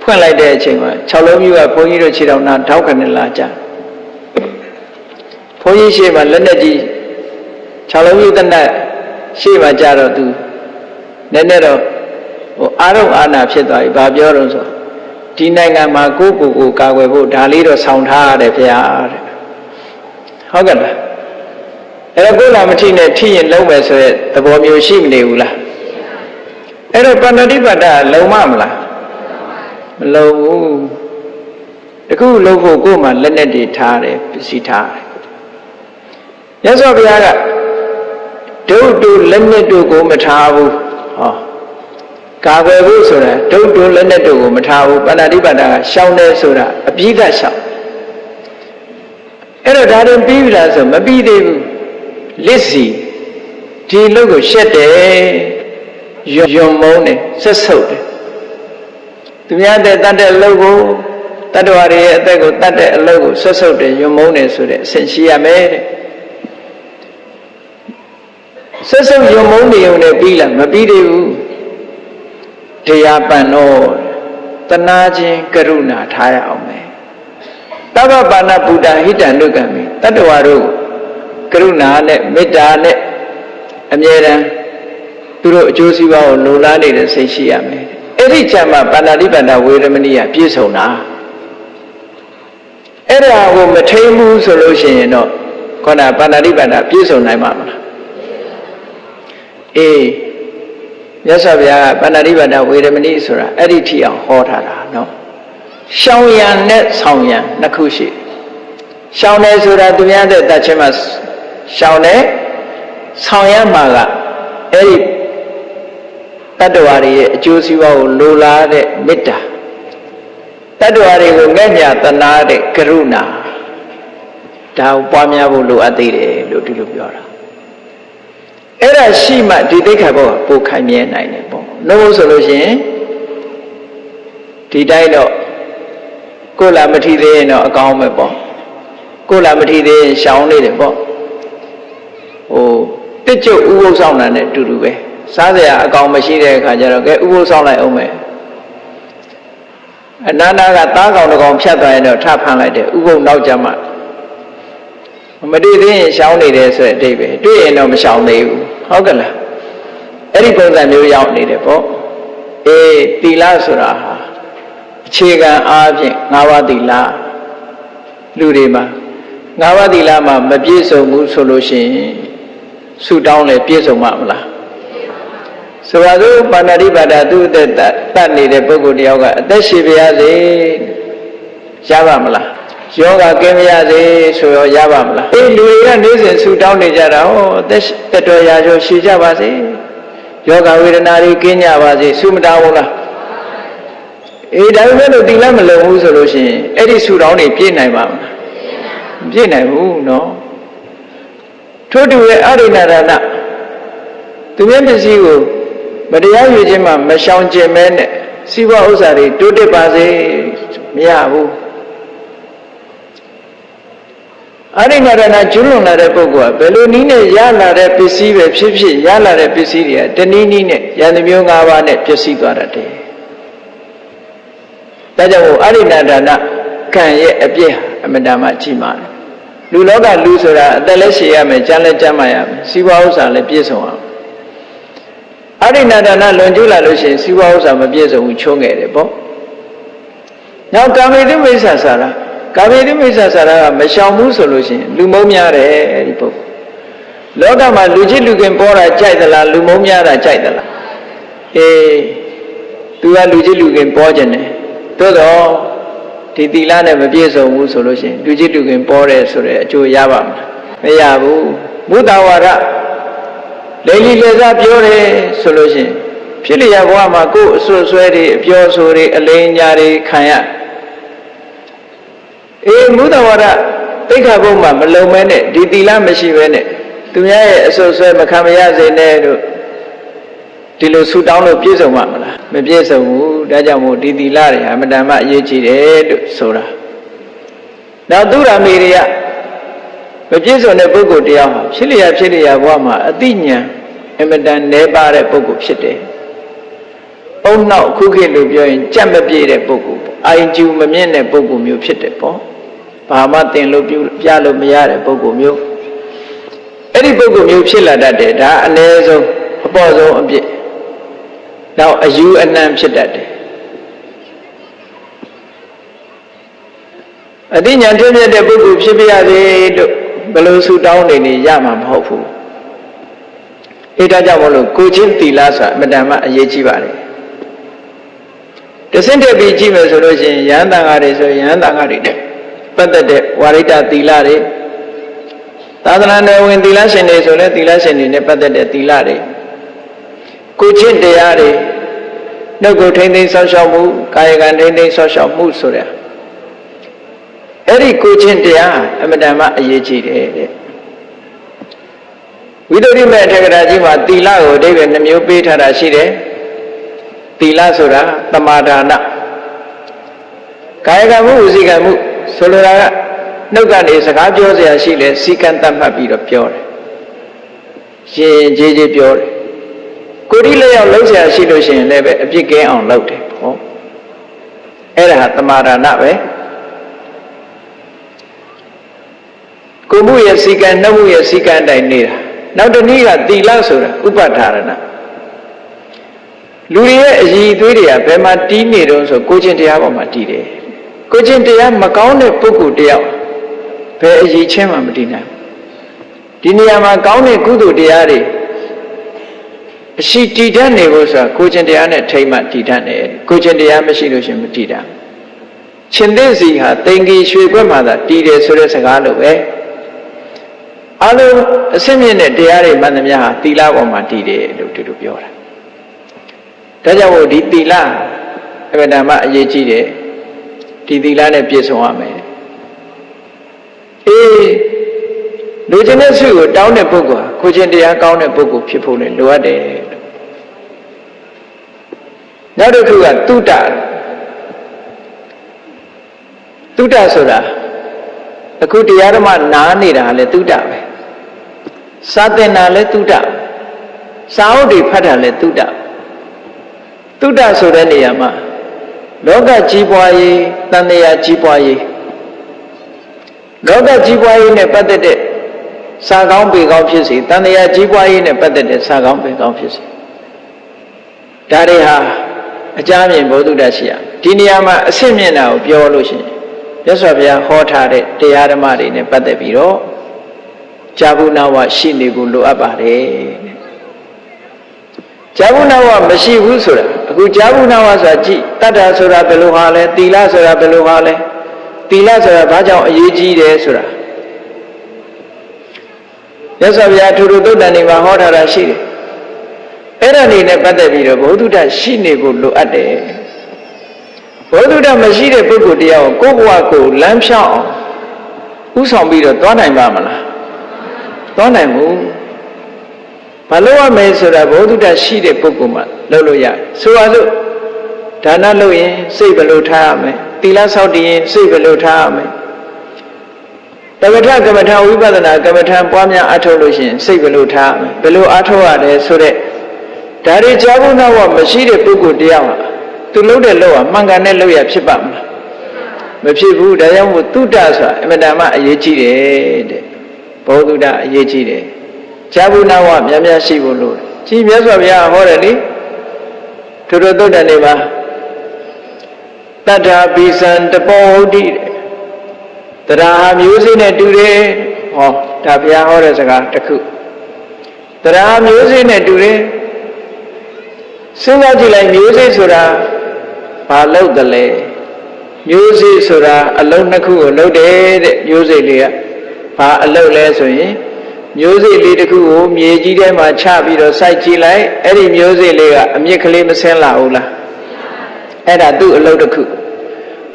ဖွင့်လိုက်တဲ့အချိန်မှာ6လုံးမျိုးကဘုန်းကြီးတို့ခြေတော်နာထောက်ခနဲ့လာကြဘုန်းကြီးရှေ့မှာလက်နဲ့ကြီး6လုံးမျိုးတနတ်ရှေ့မှာကြတော့သူနည်းနည်းတော့အာရုံအာနာဖြစ်သွားပြီဘာပြောတော့ဆိုဒီနိုင်ငံမှာကိုကာကွယ်ဖို့ဒါလေးတော့ဆောင်ထားရတယ်ဗျာတဲ့ဟုတ်ကဲ့လားအဲ့တော့ကိုယ်လာမထိနဲ့ထိရင်လုံးမယ်ဆိုတဲ့သဘောမျိုးရှိမနေဘူးလားအဲ့တော့ပဏ္ဏတိပါဒလုံမလားမလုံဘူးတခုလုံးဖို့ကိုယ်မှလက်နဲ့တွေထားတယ်ပစ္စည်းထားတယ်မြတ်စွာဘုရားကဒုတ်တို့လက်နဲ့တို့ကိုမထားဘူးဟောကာကွယ်ဖို့ဆိုတာဒုတ်တို့လက်နဲ့တို့ကိုမထားဘူးပဏ္ဏတိပါဒကရှောင်းတယ်ဆိုတာအပြီးသတ်ရှောင်းအဲ့တော့ဒါရင်ပြီးပြီလားဆိုမပြီးသေးဘူးလစ်စီဒီလုတ်ကိုရှက်တယ်ယွံမုန်းတယ်ဆက်ဆုပ်တယ်သူများတဲ့တတ်တဲ့အလုပ်ကိုတတ္တဝါတွေရဲ့အသက်ကိုတတ်တဲ့အလုပ်ကိုဆက်ဆုပ်တယ်ယွံမုန်းတယ်ဆိုတဲ့အဆင့်ရှိရမယ်တဲ့ဆက်ဆုပ်ယွံမုန်းနေုံနဲ့ပြီးလားမပြီးသေးဘူးတရားပန်တော့တနာခြင်းကရုဏာထားရအောင်မယ်တဗ္ဗပါဏဗုဒ္ဓဟိတံနုကံမိတတ္တဝါတို့ကရုဏာနဲ့မေတ္တာနဲ့အမြဲတမ်းသူတို့အကျိုးစီးပွားကိုလိုလားနေတဲ့စိတ်ရှိရမယ်အဲ့ဒီချက်မှာပါဏာတိပါဒဝေရမဏိယပြည့်စုံတာအဲ့ဒါကိုမထိန်ဘူးဆိုလို့ရှိရင်တော့ခေါင်းပါဏာတိပါဒပြည့်စုံနိုင်မှာမလားအေးမြတ်စွာဘုရားကပါဏာတိပါဒဝေရမဏိဆိုတာအဲ့ဒီထိအောင်ဟောထားတာနော်ရှောင်ရံနဲ့ဆောင်ရံနှစ်ခုရှိရှောင်တယ်ဆိုတာသူများတဲ့တတ်ချင်းမှာရှောင်တယ်ဆောင်ရံမှာကအဲ့ဒီတတ္တဝါတွေရဲ့အကျိုးစီးပွားကိုလိုလားတဲ့မေတ္တာတတ္တဝါတွေကိုငဲ့ညာသနာတဲ့ကရုဏာဒါကိုပွားများဖို့လိုအပ်သေးတယ်လို့ဒီလိုပြောတာအဲ့ဒါရှိမှဒီသိက္ခာပုဒ်ကပိုခိုင်မြဲနိုင်တယ်ပေါ့နှုတ်ဆိုလို့ရှိရင်ဒီတိုင်းတော့ကိုယ်လာမထီသေးရင်တော့အကောင်းပဲပေါ့ကိုယ်လာမထီသေးရင်ရှောင်းနေတယ်ပေါ့တစ်ကျုပ်ဥပုသ်ဆောင်တာနဲ့အတူတူပဲစားစရာအကောင်မရှိတဲ့အခါကျတော့ကဲဥပုသ်ဆောင်လိုက်အောင်မယ်အနန္တကသားကောင်တစ်ကောင်ဖြတ်သွားရင်တော့ထဖမ်းလိုက်တယ်ဥပုသ်နောက်ကြမှာမတည်သေးရင်ရှောင်းနေတယ်ဆိုတဲ့အဓိပ္ပာယ်တွေ့ရင်တော့မရှောင်းသေးဘူးဟုတ်ကဲ့လားအဲ့ဒီပုံစံမျိုးရောက်နေတယ်ပေါ့အေးသီလဆိုတာဟာအခြေခံအားဖြင့်၅ပါးသီလလူတွေမှာ၅ပါးသီလမှာမပြည့်စုံဘူးဆိုလို့ရှိရင်ဆုတောင်းလည်းပြည့်စုံမှာမလားဆိုပါစို့ပါဏာတိပါဒသူ့အသက်တတ်နေတဲ့ပုဂ္ဂိုလ်တယောက်ကအသက်ရှည်ပါရစေရပါမလားယောဂကင်းပါရစေဆိုရောရပါမလားအေးလူတွေကနေ့စဉ်ဆုတောင်းနေကြတာဟောအသက်တော်ရာကျော်ရှည်ကြပါစေယောဂဝေဒနာတွေကင်းကြပါစေဆုမတောင်းဘူးလားအေးဒါပေမဲ့လို့တိလမလုံဘူးဆိုလို့ရှိရင်အဲ့ဒီဆုတောင်းတွေပြည့်နိုင်ပါမလားမပြည့်နိုင်ဘူးနော်ထို့တူရဲ့အရိဏဒါနသူများပစ္စည်းကိုမတရားယူခြင်းမှာမရှောင်ကျင်မဲနဲ့စီးပွားဥစ္စာတွေတိုးတက်ပါစေမရဘူးအရိဏဒါနကျွလွန်လာတဲ့ပုဂ္ဂိုလ်ကဘယ်လိုနည်းနဲ့ရလာတဲ့ပစ္စည်းပဲဖြစ်ဖြစ်ရလာတဲ့ပစ္စည်းတွေကတနည်းနည်းနဲ့ယန္တမျိုး၅ပါးနဲ့ပျက်စီးသွားတတ်တယ်ဒါကြောင့်အရိဏဒါနကံရဲ့အပြည့်အမတန်မှကြီးမားတယ်လူလောကလူဆိုတာအသက်လည်းရှည်ရမယ်ကျမ်းလည်းကျမ်းမာရမယ်စီးပွားဥစ္စာလည်းပြည့်စုံအောင်အရိဏဒါနလွန်ကျူးလာလို့ရှိရင်စီးပွားဥစ္စာမပြည့်စုံဘူးချုံးငယ်တယ်ပေါ့နောက်ကာမေတုမိစ္ဆာစာရကာမေတုမိစ္ဆာစာရကမရှောင်ဘူးဆိုလို့ရှိရင်လူမုန်းများတယ်အဲ့ဒီပုဂ္ဂိုလ်လောကမှာလူချစ်လူခင်ပေါ်တာကြိုက်သလားလူမုန်းများတာကြိုက်သလားအေးသူကလူချစ်လူခင်ပေါ်ခြင်းတယ်သို့တော့ဒီသီလနဲ့မပြည့်စုံဘူးဆိုလို့ရှိရင်လူချစ်လူခင်ပေါ်တယ်ဆိုတဲ့အကျိုးရပါမလားမရဘူးမုဒ္ဒဝါဒလေလီလေစားပြောတယ်ဆိုလို့ရှိရင်ဖြစ်လျက်ဘဝမှာကိုယ်အဆွဆွဲတွေအပြောဆိုတွေအလိမ်ညာတွေခံရအေးမုဒ္ဒဝါဒသိက္ခာပုဒ်မှာမလုံမဲနဲ့ဒီသီလမရှိဘဲနဲ့သူများရဲ့အဆွဆွဲမခံမရစေနဲ့တို့ဒီလိုဆူတောင်းလို့ပြည့်စုံမှာမလားမပြည့်စုံဘူးဒါကြောင့်မို့ဒီသီလတွေဟာအမတန်မှအရေးကြီးတယ်လို့ဆိုတာနောက်သူရမေတွေကမပြည့်စုံတဲ့ပုဂ္ဂိုလ်တရားဟာဖြစ်လျက်ဘဝမှာအသိဉာဏ်အမတန်နည်းပါးတဲ့ပုဂ္ဂိုလ်ဖြစ်တယ်။ဩ နောက်ခုခေတ်လိုပြောရင်ကြက်မပြေတဲ့ပုဂ္ဂိုလ်ပေါ့အာရင်ကျူမမြင့်တဲ့ပုဂ္ဂိုလ်မျိုးဖြစ်တယ်ပေါ့ဘာမှသင်လို့ပြလို့မရတဲ့ပုဂ္ဂိုလ်မျိုးအဲ့ဒီပုဂ္ဂိုလ်မျိုးဖြစ်လာတတ်တယ်ဒါအနည်းဆုံးအပေါ်ဆုံးအပြစ်နောက်အယူအနှံဖြစ်တတ်တယ်အသိဉာဏ်ထက်မြက်တဲ့ပုဂ္ဂိုလ်ဖြစ်ပြရစေလို့ဘယ်လိုဆုတောင်းနေရမှာမဟုတ်ဘူးအဲဒါကြောင့်မလို့ကိုချင်းသီလဆိုတာအမတန်မှအရေးကြီးပါတယ်တဆင့်တက်ပြီးကြည့်မယ်ဆိုလို့ရှိရင်ယဟန်တန်ဃာတွေဆိုယဟန်တန်ဃာတွေတဲ့ပတ်သက်တဲ့ဝါရိတသီလတွေသာသနာနယ်ဝင်သီလရှင်တွေဆိုလဲသီလရှင်တွေနဲ့ပတ်သက်တဲ့သီလတွေကိုချင်းတရားတွေနှုတ်ကိုထိမ့်သိမ်းဆောက်ရှောက်မှုကာယကံထိမ့်သိမ်းဆောက်ရှောက်မှုဆိုတဲ့အဲ့ဒီကိုချင်းတရားအမတန်မှအရေးကြီးတယ်တဲ့ဝိသုဒ္ဓိမေအထက်ကရာကြီးမှာသီလကိုအဓိပ္ပာယ်နှမျိုးပေးထားတာရှိတယ်သီလဆိုတာသမာဒါနကာယကံမှုဝစီကံမှုဆိုလိုတာကနှုတ်ကနေစကားပြောเสียရှိလဲစီကံတတ်မှတ်ပြီးတော့ပြောတယ်ရှင်ကြီးကြီးပြောတယ်ကိုယ်ဒီလက်ရောက်လှုပ်เสียရှိလို့ရှိရင်လည်းပဲအပြစ်ကင်းအောင်လုပ်တယ်ဟောအဲ့ဒါဟာသမာဒါနပဲကိုမှုရဲ့စီကံနှုတ်မှုရဲ့စီကံတိုင်နေတာနောက်တစ်နည်းကသီလဆိုတာဥပဒါရဏလူရဲ့အည်အသွေးတွေကဘယ်မှာတီးနေတုံးဆိုကိုချင်းတရားပေါ်မှာတီးတယ်ကိုချင်းတရားမကောင်းတဲ့ပုဂ္ဂိုလ်တယောက်ဘယ်အည်ချင်းမှမတီးနိုင်ဒီနေရာမှာကောင်းတဲ့ကုသိုလ်တရားတွေအရှိတည်တတ်နေဖို့ဆိုတာကိုချင်းတရားနဲ့ထိမ့်မှတည်တတ်တယ်ကိုချင်းတရားမရှိလို့ရှင်မတည်တတ်ရှင်သစ်စီဟာတိမ်ကြီးရွှေခွက်မှာသာတည်တယ်ဆိုတဲ့စကားလိုပဲအလုံးအစစ်မြင့်တဲ့တရားတွေမှန်သမျှဟာသီလပေါ်မှာတည်တယ်လို့ဒီလိုပြောတာဒါကြောင့်မို့ဒီသီလအမှန်တမ်းအရေးကြီးတယ်ဒီသီလနဲ့ပြည့်စုံရမယ်လူချင်းတဲ့ဆုကိုတောင်းတဲ့ပုဂ္ဂိုလ်ဟာကိုချင်းတရားကောင်းတဲ့ပုဂ္ဂိုလ်ဖြစ်ဖို့လည်းလိုအပ်တယ်နောက်တစ်ခုကတုဒ္ဒဆိုတာအခုတရားဓမ္မနားနေတာလည်းတုဒ္ဒပဲစာသင်တာလည်းတုဒ္ဒစာအုပ်တွေဖတ်တာလည်းတုဒ္ဒဆိုတဲ့နေရာမှာလောကကြီးပွားရေးတန်တရားကြီးပွားရေးလောကကြီးပွားရေးနဲ့ပတ်သက်တဲ့စာကောင်းပေကောင်းဖြစ်စေတန်တရားကြီးပွားရေးနဲ့ပတ်သက်တဲ့စာကောင်းပေကောင်းဖြစ်စေဒါတွေဟာအကြမ်းမြင်ဘုဒ္ဓရှိရဒီနေရာမှာအစစ်မြင်တာကိုပြောလို့ရှိရင်မြတ်စွာဘုရားဟောထားတဲ့တရားဓမ္မတွေနဲ့ပတ်သက်ပြီးတော့ဇာဘူးနာဝရှိနေဖို့လိုအပ်ပါတယ်ဇာဘူးနာဝမရှိဘူးဆိုတာအခုဇာဘူးနာဝဆိုတာကြည့်တတ္တဆိုတာဘယ်လိုဟာလဲသီလဆိုတာဘယ်လိုဟာလဲသီလဆိုတာဘာကြောင့်အရေးကြီးတယ်ဆိုတာမြတ်စွာဘုရားထူထူသုတ်တန်တွေမှာဟောထားတာရှိတယ်အဲ့ဒါနေနဲ့ပတ်သက်ပြီးတော့ဘုဒ္ဓရှိနေဖို့လိုအပ်တယ်ဘုဒ္ဓမရှိတဲ့ပုဂ္ဂိုလ်တရားကိုကိုယ့်ဘဝကိုလမ်းဖြောင်းအောင်ဥဆောင်ပြီးတော့သွားနိုင်ပါမလားသွားနိုင်ဘူးဘာလို့ရမလဲဆိုတာဘုဒ္ဓရှိတဲ့ပုဂ္ဂိုလ်မှလုပ်လို့ရတယ်ဆိုပါစို့ဒါနလုပ်ရင်စိတ်ဘယ်လိုထားရမလဲသီလဆောက်တည်ရင်စိတ်ဘယ်လိုထားရမလဲတက္ကထကမ္မထာဝိပဿနာကမ္မထာပွားများအားထုတ်လို့ရှိရင်စိတ်ဘယ်လိုထားရမလဲဘယ်လိုအားထုတ်ရတယ်ဆိုတဲ့ဒါတွေကြားဖို့တော့မရှိတဲ့ပုဂ္ဂိုလ်တရားဟာသူလုပ်တဲ့လုပ်ဟာမှန်ကန်တဲ့လုပ်ရဖြစ်ပါမလားမဖြစ်ဘူးဒါကြောင့်မို့တုဒ္ဒဆိုတာအမှန်တမ်းအရေးကြီးတယ်တဲ့ဘောဓုဒ္ဒအရေးကြီးတယ်ကြားဖို့တော့များများရှိဖို့လို့ကြီးမြတ်စွာဘုရားဟောတယ်လေထူထူသုတ်တန်တွေမှာတတ္ထာပိစံတပောဟုတ်တိတရားဟာမျိုးစေ့နဲ့တူတယ်ဟောဒါဘုရားဟောတဲ့စကားတစ်ခုတရားမျိုးစေ့နဲ့တူတယ်စဉ်းစားကြည့်လိုက်မျိုးစေ့ဆိုတာဘာလုပ်တယ်လဲမျိုးစေ့ဆိုတာအလုံးနှစ်ခုကိုလုပ်တယ်တဲ့မျိုးစေ့လေးကဘာအလုပ်လဲဆိုရင်မျိုးစေ့လေးတစ်ခုကိုမြေကြီးထဲမှာချပြီးတော့စိုက်ကြည့်လိုက်အဲ့ဒီမျိုးစေ့လေးကအမြစ်ကလေးမဆင်းလာဘူးလားအဲ့ဒါသူ့အလုပ်တစ်ခု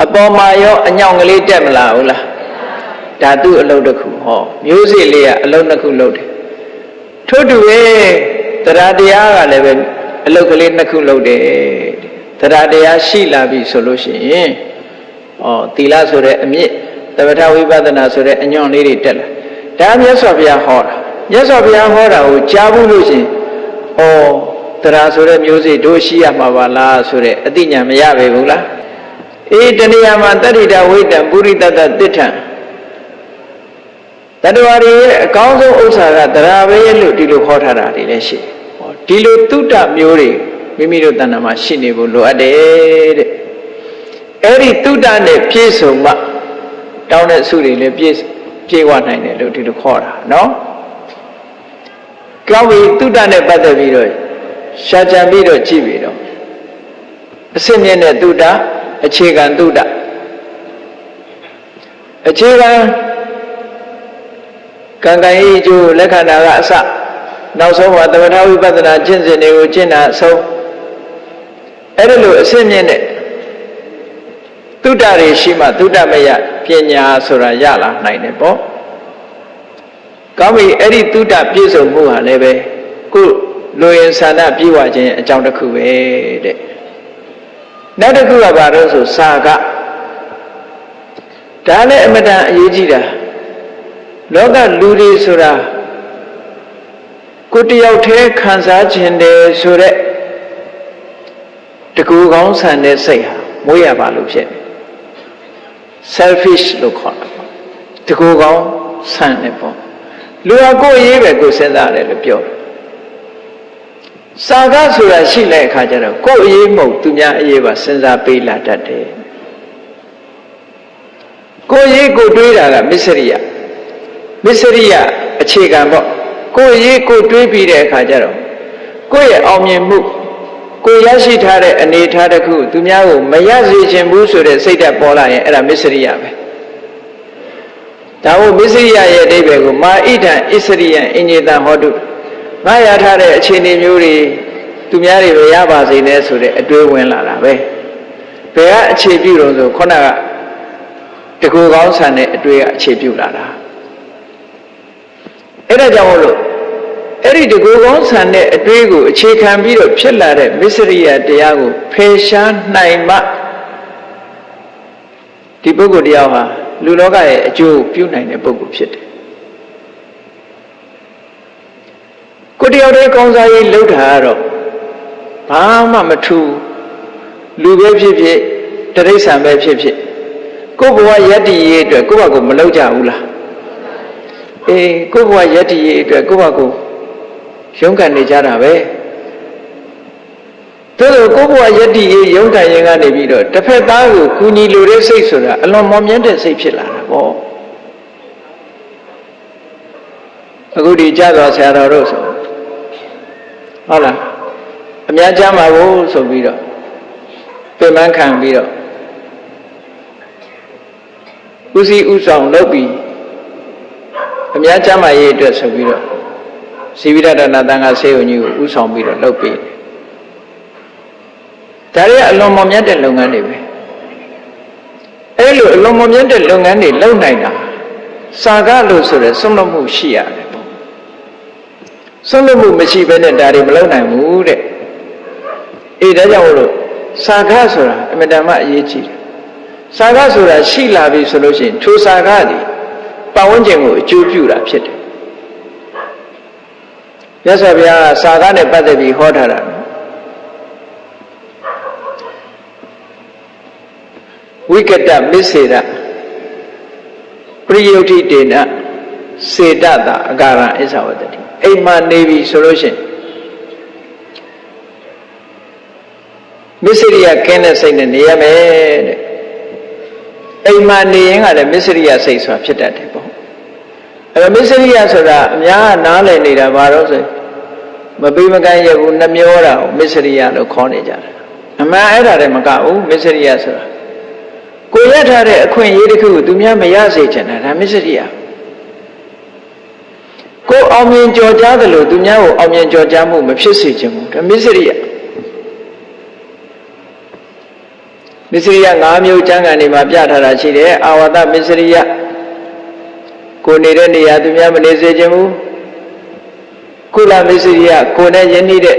အပေါ်မှာရောအညောင်ကလေးတက်မလာဘူးလားဒါသူ့အလုပ်တစ်ခုဟောမျိုးစေ့လေးကအလုပ်နှစ်ခုလုပ်တယ်ထို့တူပဲတရားတရားကလည်းပဲအလုတ်ကလေးနှစ်ခုလုပ်တယ်တရားတရားရှိလာပြီဆိုလို့ရှိရင်သီလဆိုတဲ့အမြင့်သမထဝိပဿနာဆိုတဲ့အညွန့်လေးတွေတက်လာဒါမြတ်စွာဘုရားဟောတာမြတ်စွာဘုရားဟောတာကိုကြားဘူးလို့ရှိရင် တရားဆိုတဲ့မျိုးစိတို့ရှိရမှာပါလားဆိုတဲ့အသိဉာဏ်မရပဲဘူးလားအေးတဏှာမှာတတ္တိတဝိတ္တံပုရိတတ္တတိဋ္ဌံတတ္တဝါတွေရဲ့အကောင်းဆုံးဥစ္စာကတရားပဲလို့ဒီလိုခေါ်ထားတာတွေလည်းရှိဒီလိုတုတ္တမျိုးတွေမိမိတို့တဏ္ဍာမှာရှိနေဖို့လိုအပ်တယ်တဲ့အဲ့ဒီတုတ္တနဲ့ပြည့်စုံမှတောင်းတဲ့ဆုတွေလည်းပြေဝနိုင်တယ်လို့ဒီလိုခေါ်တာနော်ကောင်းပြီတုတ္တနဲ့ပတ်သက်ပြီးတော့ရှားကြံပြီးတော့ကြည့်ပြီးတော့အစစ်မြင့်တဲ့တုတ္တအခြေခံတုတ္တအခြေခံကံကံဤအကျိုးလက္ခဏာကအစနောက်ဆုံးမှာသမထဝိပဿနာကျင့်စဉ်တွေကိုကျင့်တာအဆုံးအဲ့ဒါလိုအစစ်မြင့်တဲ့တုတ္တတွေရှိမှတုတ္တမယပညာဆိုတာရလာနိုင်တယ်ပေါ့ကောင်းပြီအဲ့ဒီတုတ္တပြည့်စုံမှုဟာလည်းပဲကိုလူရင်ဆန္ဒပြေဝခြင်းအကြောင်းတစ်ခုပဲတဲ့နောက်တစ်ခုကဘာလို့ဆိုစာကဒါလည်းအမတန်အရေးကြီးတာလောကလူတွေဆိုတာကိုတယောက်တည်းခံစားခြင်းတယ်ဆိုတဲ့တကူကောင်းဆန်တဲ့စိတ်ဟာမွေးရပါလို့ဖြစ်တယ် selfish လို့ခေါ်တာပေါ့တကူကောင်းဆန်တယ်ပေါ့လူဟာကိုယ်ရေးပဲကိုယ်စဉ်းစားတယ်လို့ပြောတယ်စာကဆိုတာရှိတဲ့အခါကျတော့ကိုယ်အရေးမဟုတ်သူများအရေးပါစဉ်းစားပေးလာတတ်တယ်ကိုယ်ရေးကိုတွေးတာကမစ္စရိယအခြေခံပေါ့ကိုယ်ရေးကိုတွေးပြီးတဲ့အခါကျတော့ကိုယ့်ရဲ့အောင်မြင်မှုကိုရရှိထားတဲ့အနေထားတစ်ခုသူများကိုမရစေခြင်းဘူးဆိုတဲ့စိတ်ဓာတ်ပေါ်လာရင်အဲ့ဒါမစ္စရိယပဲဒါဟုတ်မစ္စရိယရဲ့အဓိပ္ပာယ်ကိုမာဣဒံဣစရိယံအညေတံဟောတုငါရထားတဲ့အခြေအနေမျိုးတွေသူများတွေပဲရပါစေနဲ့ဆိုတဲ့အတွေးဝင်လာတာပဲဘယ်ကအခြေပြုလို့ဆိုခုနကတကူကောင်းဆန်တဲ့အတွေးကအခြေပြုလာတာအဲ့ဒါကြောင့်မို့လို့အဲ့ဒီတကူကောင်းဆန်တဲ့အတွေးကိုအခြေခံပြီးတော့ဖြစ်လာတဲ့မစ္စရိယတရားကိုဖယ်ရှားနိုင်မှဒီပုဂ္ဂိုလ်တရားဟာလူလောကရဲ့အကျိုးပြုနိုင်တဲ့ပုဂ္ဂိုလ်ဖြစ်တယ်ကိုတယောက်တည်းကောင်းစားရေးလှုပ်တာကတော့ဘာမှမထူးလူပဲဖြစ်ဖြစ်တိရစ္ဆာန်ပဲဖြစ်ဖြစ်ကိုယ့်ဘဝယတ္တိရေးအတွက်ကိုယ့်ဘာကိုမလုပ်ကြဘူးလားအေးကိုယ့်ဘဝယတ္တိရေးအတွက်ကိုယ့်ဘာကိုရုန်းကန်နေကြတာပဲသို့သောကိုယ့်ဘဝယတ္တိရေးရုန်းကန်ရင်ကနေပြီးတော့တစ်ဖက်သားကိုကူညီလိုတဲ့စိတ်ဆိုတာအလွန်မောင်မြတ်တဲ့စိတ်ဖြစ်လာတာပေါ့အခုဒီကြသွားဆရာတော်တို့ဆိုဟုတ်လားအများချမ်းပါဘူးဆိုပြီးတော့ပြင်ပန်းခံပြီးတော့ဦးစီးဦးဆောင်လုပ်ပြီးအများချမ်းပါရေးအတွက်ဆိုပြီးတော့ဇီဝိရတနာတန်ခါဆေးရုံကြီးကိုဦးဆောင်ပြီးတော့လုပ်ပြီးဒါတွေကအလွန်မောင်မြတ်တဲ့လုပ်ငန်းတွေပဲအဲ့လိုအလွန်မောင်မြတ်တဲ့လုပ်ငန်းတွေလုပ်နိုင်တာစာကလို့ဆိုရယ်ဆုံးလွတ်မှုရှိရတယ်ပေါ့ဆုံးလွတ်မှုမရှိဘဲနဲ့ဒါတွေမလုပ်နိုင်ဘူးတဲ့အေးဒါကြောင့်လို့စာကဆိုတာအမြဲတမ်းအရေးကြီးတယ်စာကဆိုတာရှိလာပြီဆိုလို့ရှိရင်ထိုစာကဒီပတ်ဝန်းကျင်ကိုအကျိုးပြုတာဖြစ်တယ်မြတ်စွာဘုရားကစာကနဲ့ပတ်သက်ပြီးဟောထားတာဝိကတမစ္စေတပရိယုဋ္ဌိတေနစေတတအကာရံဣဇဝတ္တိအိမ်မှာနေပြီဆိုလို့ရှိရင်မစ္စရိယကင်းတဲ့စိတ်နဲ့နေရမယ်တဲ့အိမ်မှာနေရင်ကလည်းမစ္စရိယစိတ်ဆိုတာဖြစ်တတ်တယ်ပေါ့အဲ့တော့မစ္စရိယဆိုတာအများကနားလည်နေတာဘာလို့ဆိုမပေးမကမ်းရဘူးနှမျောတာကိုမစ္စရိယလို့ခေါ်နေကြတယ်အမှန်အဲ့ဒါတည်းမကဘူးမစ္စရိယဆိုတာကိုရထားတဲ့အခွင့်အရေးတစ်ခုကိုသူများမရစေချင်တာဒါမစ္စရိယကိုအောင်မြင်ကြော်ကြားတယ်လို့သူများကိုအောင်မြင်ကြော်ကြားမှုမဖြစ်စေချင်ဘူးဒါမစ္စရိယမစ္စရိယ၅မျိုးကျမ်းဂန်တွေမှာပြထားတာရှိတယ်အာဝတမစ္စရိယကိုနေတဲ့နေရာသူများမနေစေချင်ဘူးကုလမစ္စရိယကိုနဲ့ယဉ်နေတဲ့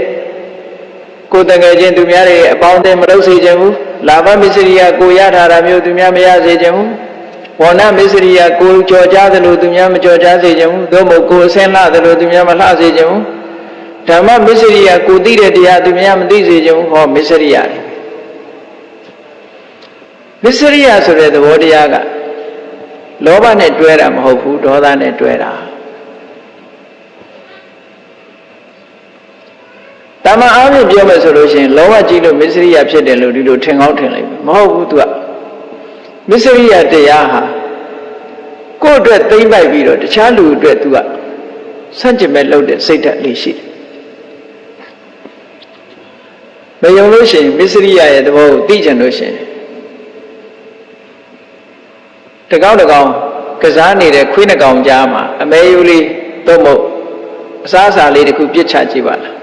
ကိုတငယ်ချင်းသူများတွေအပေါင်းအသင်းမလုပ်စေချင်ဘူးလာဘမစ္စရိယကိုရထားတာမျိုးသူများမရစေချင်ဘူးဝဏမစ္စရိယကိုကြော်ကြားသလိုသူများမကြော်ကြားစေချင်ဘူးသို့မဟုတ်ကိုအစင်းလှသလိုသူများမလှစေချင်ဘူး ဓမ္မမစ္စရိယကိုသိတဲ့တရားသူများမသိစေချင်ဘူးဟောမစ္စရိယတွေမစ္စရိယဆိုတဲ့သဘောတရားကလောဘနဲ့တွဲတာမဟုတ်ဘူးဒေါသနဲ့တွဲတာတမန်အားဖြင့်ပြောမယ်ဆိုလို့ရှိရင်လောဘကြီးလို့မစ္စရိယဖြစ်တယ်လို့ဒီလိုထင်ကောင်းထင်လိုက်မဟုတ်ဘူးသူကမစ္စရိယတရားဟာကိုယ့်အတွက်သိမ့်ပိုက်ပြီးတော့တခြားလူအတွက်သူကဆန့်ကျင်မဲ့လုပ်တဲ့စိတ်ဓာတ်လေးရှိတယ်မယုံလို့ရှိရင်မစ္စရိယရဲ့သဘောကိုသိကြလို့ရှိရင်တကောင်းကစားနေတဲ့ခွေးနှကောင်ကြားမှာအမဲယူလေးသို့မဟုတ်အစားအစာလေးတစ်ခုပြစ်ချကြည့်ပါလား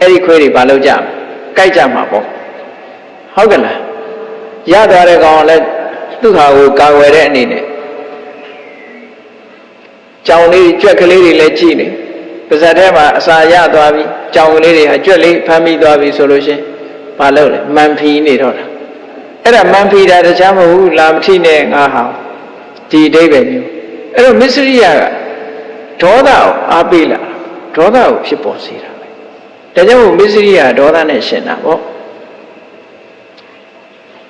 အဲ့ဒီခွေးတွေဘာလုပ်ကြမလဲကြိုက်ကြမှာပေါ့ဟုတ်ကလားရသွားတဲ့ကောင်လည်းသူ့ဟာကိုကာဝယ်တဲ့အနေနဲ့ကြောင်လေးကြွက်ကလေးတွေလည်းကြည့်နေပါဇက်ထဲမှာအစာရသွားပြီကြောင်ကလေးတွေဟာကြွက်လေးဖမ်းမိသွားပြီဆိုလို့ရှင်ဘာလုပ်လဲမန်ဖီနေတော့တာအဲ့ဒါမန်ဖီတာတခြားမဟုတ်ဘူးလာမထိနဲ့ငါဟာဒီအဓိပ္ပာယ်မျိုးအဲ့တော့မစ္စရိယကဒေါသကိုအားပေးလာဒေါသကိုဖြစ်ပေါ်စေတာပဲဒါကြောင့်မစ္စရိယဒေါသနဲ့ရှင်တာပေါ့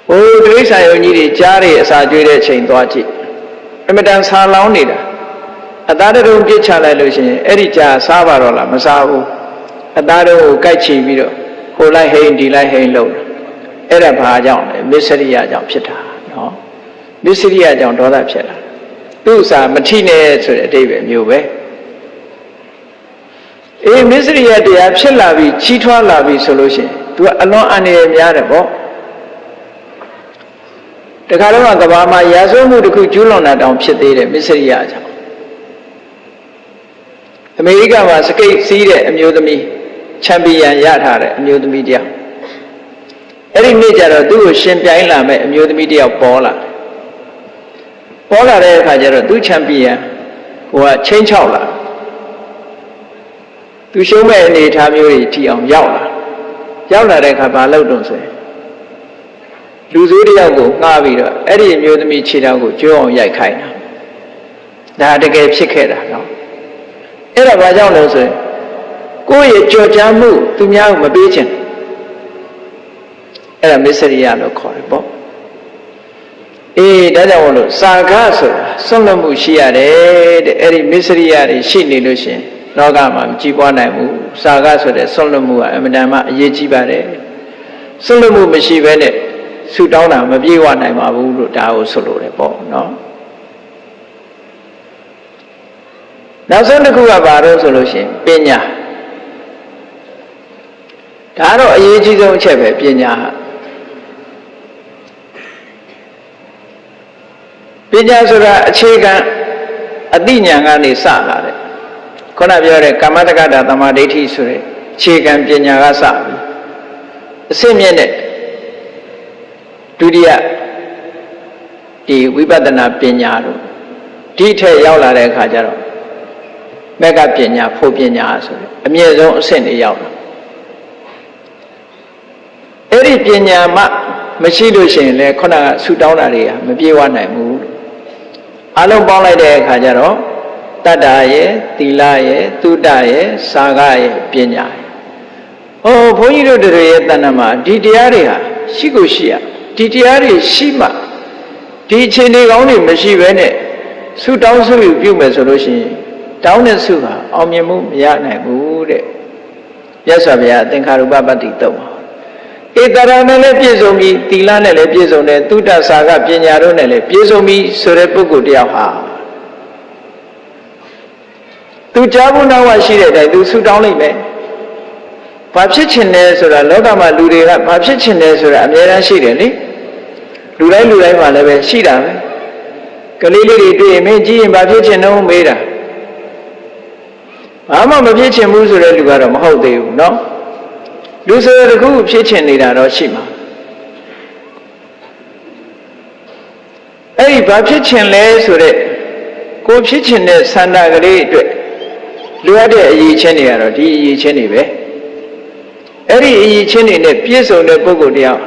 ဟိုတိရစ္ဆာန်ယုံကြီးတွေကြားတွေအစာကျွေးတဲ့အချိန်သွားကြည့်အမတန်ဆာလောင်းနေတာအသားတုံးပြစ်ချလိုက်လို့ရှိရင်အဲ့ဒီကြားစားပါတော့လားမစားဘူးအသားတုံးကိုကိုက်ချီပြီးတော့ဟိုလိုက်ဟိန်ဒီလိုက်ဟိန်လုပ်တယ်အဲ့ဒါဘာကြောင့်လဲမစ္စရိယကြောင့်ဖြစ်တာနော်မစ္စရိယကြောင့်ဒေါသဖြစ်လာသူ့ဥစားမထိနဲ့ဆိုတဲ့အဓိပ္ပာယ်မျိုးပဲအေးမစ္စရိယတရားဖြစ်လာပြီးချီးထွားလာပြီးဆိုလို့ရှိရင်သူကအလွန်အန္တရာယ်များတယ်ပေါ့တခါတော့ကဘာမှာရာဇဝမှုတစ်ခုကျူးလွန်တာတောင်ဖြစ်သေးတယ်မစ္စရိယကြောင့်အမေရိကမှာစကိတ်စီးတဲ့အမျိုးသမီးချန်ပီယံရထားတဲ့အမျိုးသမီးတယောက်အဲ့ဒီနေ့ကျတော့သူ့ကိုရှင်ပြိုင်လာမဲ့အမျိုးသမီးတယောက်ပေါ်လာတဲ့အခါကျတော့သူချန်ပီယံဟိုကချင်းချောက်လာသူရှုံးမဲ့အနေအထားမျိုးတွေထီအောင်ရောက်လာတဲ့အခါဘာလုပ်တော့ဆိုရင်လူစိုးတယောက်ကိုငှားပြီးတော့အဲ့ဒီအမျိုးသမီးခြေထောက်ကိုကျိုးအောင်ရိုက်ခိုင်းတာဒါတကယ်ဖြစ်ခဲ့တာနော်အဲ့ဒါဘာကြောင့်လဲဆိုရင်ကိုယ့်ရဲ့ကြော်ကြားမှုသူများကိုမပေးချင်အဲ့ဒါမစ္စရိယလို့ခေါ်တယ်ပေါ့အေးဒါကြောင့်မလို့စာကဆိုတာဆွန့်လွတ်မှုရှိရတယ်တဲ့အဲ့ဒီမစ္စရိယတွေရှိနေလို့ရှင်လောကမှာမကြည်ပွားနိုင်ဘူးစာကဆိုတဲ့ဆွန့်လွတ်မှုကအမှန်တမ်းအရေးကြီးပါတယ်ဆွန့်လွတ်မှုမရှိဘဲနဲ့ဆူတောင်းတာမပြေဝနိုင်ပါဘူးလို့ဒါကိုဆိုလိုတယ်ပေါ့နော်နောက်ဆုံးတစ်ခုကဘာလို့ဆိုလို့ရှိရင်ပညာဒါတော့အရေးကြီးဆုံးအချက်ပဲပညာဟာပညာဆိုတာအခြေခံအသိဉာဏ်ကနေစလာတယ်ခုနပြောတဲ့ကာမတက္ကတာသမာဓိဋ္ဌိဆိုတဲ့အခြေခံပညာကစပြီအစစ်မြင့်တဲ့ဒုတိယဒီဝိပဿနာပညာတို့ဒီထက်ရောက်လာတဲ့အခါကျတော့မက္ကပညာဖို့ပညာဆိုတဲ့အမြင့်ဆုံးအဆင့်တွေရောက်လာအဲ့ဒီပညာမှမရှိလို့ရှိရင်လည်းခုနကဆူတောင်းတာတွေကမပြေဝနိုင်ဘူးအလုံးပေါင်းလိုက်တဲ့အခါကျတော့တတ္တာရဲ့သီလရဲ့သုတ္တရဲ့စာကရဲ့ပညာရဲ့ဘုန်းကြီးတို့တွေရဲ့တဏ္ဍာမှာဒီတရားတွေဟာရှိကိုရှိရဒီတရားတွေရှိမှဒီအခြေအနေကောင်းတွေမရှိဘဲနဲ့ဆူတောင်းဆူယူပြုမယ်ဆိုလို့ရှိရင်တောင်းတဲ့ဆူဟာအောင်မြင်မှုမရနိုင်ဘူးတဲ့မြတ်စွာဘုရားသင်္ခါရုပပတ္တိတုံးဧတရနဲ့လည်းပြည့်စုံပြီးသီလနဲ့လည်းပြည့်စုံတယ်သုတ္တစာကပညာတို့နဲ့လည်းပြည့်စုံပြီးဆိုတဲ့ပုဂ္ဂိုလ်တယောက်ဟာသူကြားဖို့နောက်ဝရှိတဲ့အတိုင်းသူဆူတောင်းလိုက်မယ်ဘာဖြစ်ချင်လဲဆိုတာလောကမှာလူတွေကဘာဖြစ်ချင်လဲဆိုတာအများအားရှိတယ်လေလူတိုင်းမှာလည်းပဲရှိတာပဲကလေးလေးတွေတွေ့ရင်မင်းကြည့်ရင်ဘာဖြစ်ချင်တော့မေးတာဘာမှမဖြစ်ချင်ဘူးဆိုတဲ့လူကတော့မဟုတ်သေးဘူးเนาะလူဆိုတဲ့ခုဖြစ်ချင်နေတာတော့ရှိမှာအဲ့ဒီဘာဖြစ်ချင်လဲဆိုတဲ့ကိုဖြစ်ချင်တဲ့ဆန္ဒကလေးအတွက်လိုအပ်တဲ့အရေးချင်းတွေကတော့ဒီအရေးချင်းတွေပဲအဲ့ဒီအရေးချင်းတွေနဲ့ပြည့်စုံတဲ့ပုဂ္ဂိုလ်တယောက်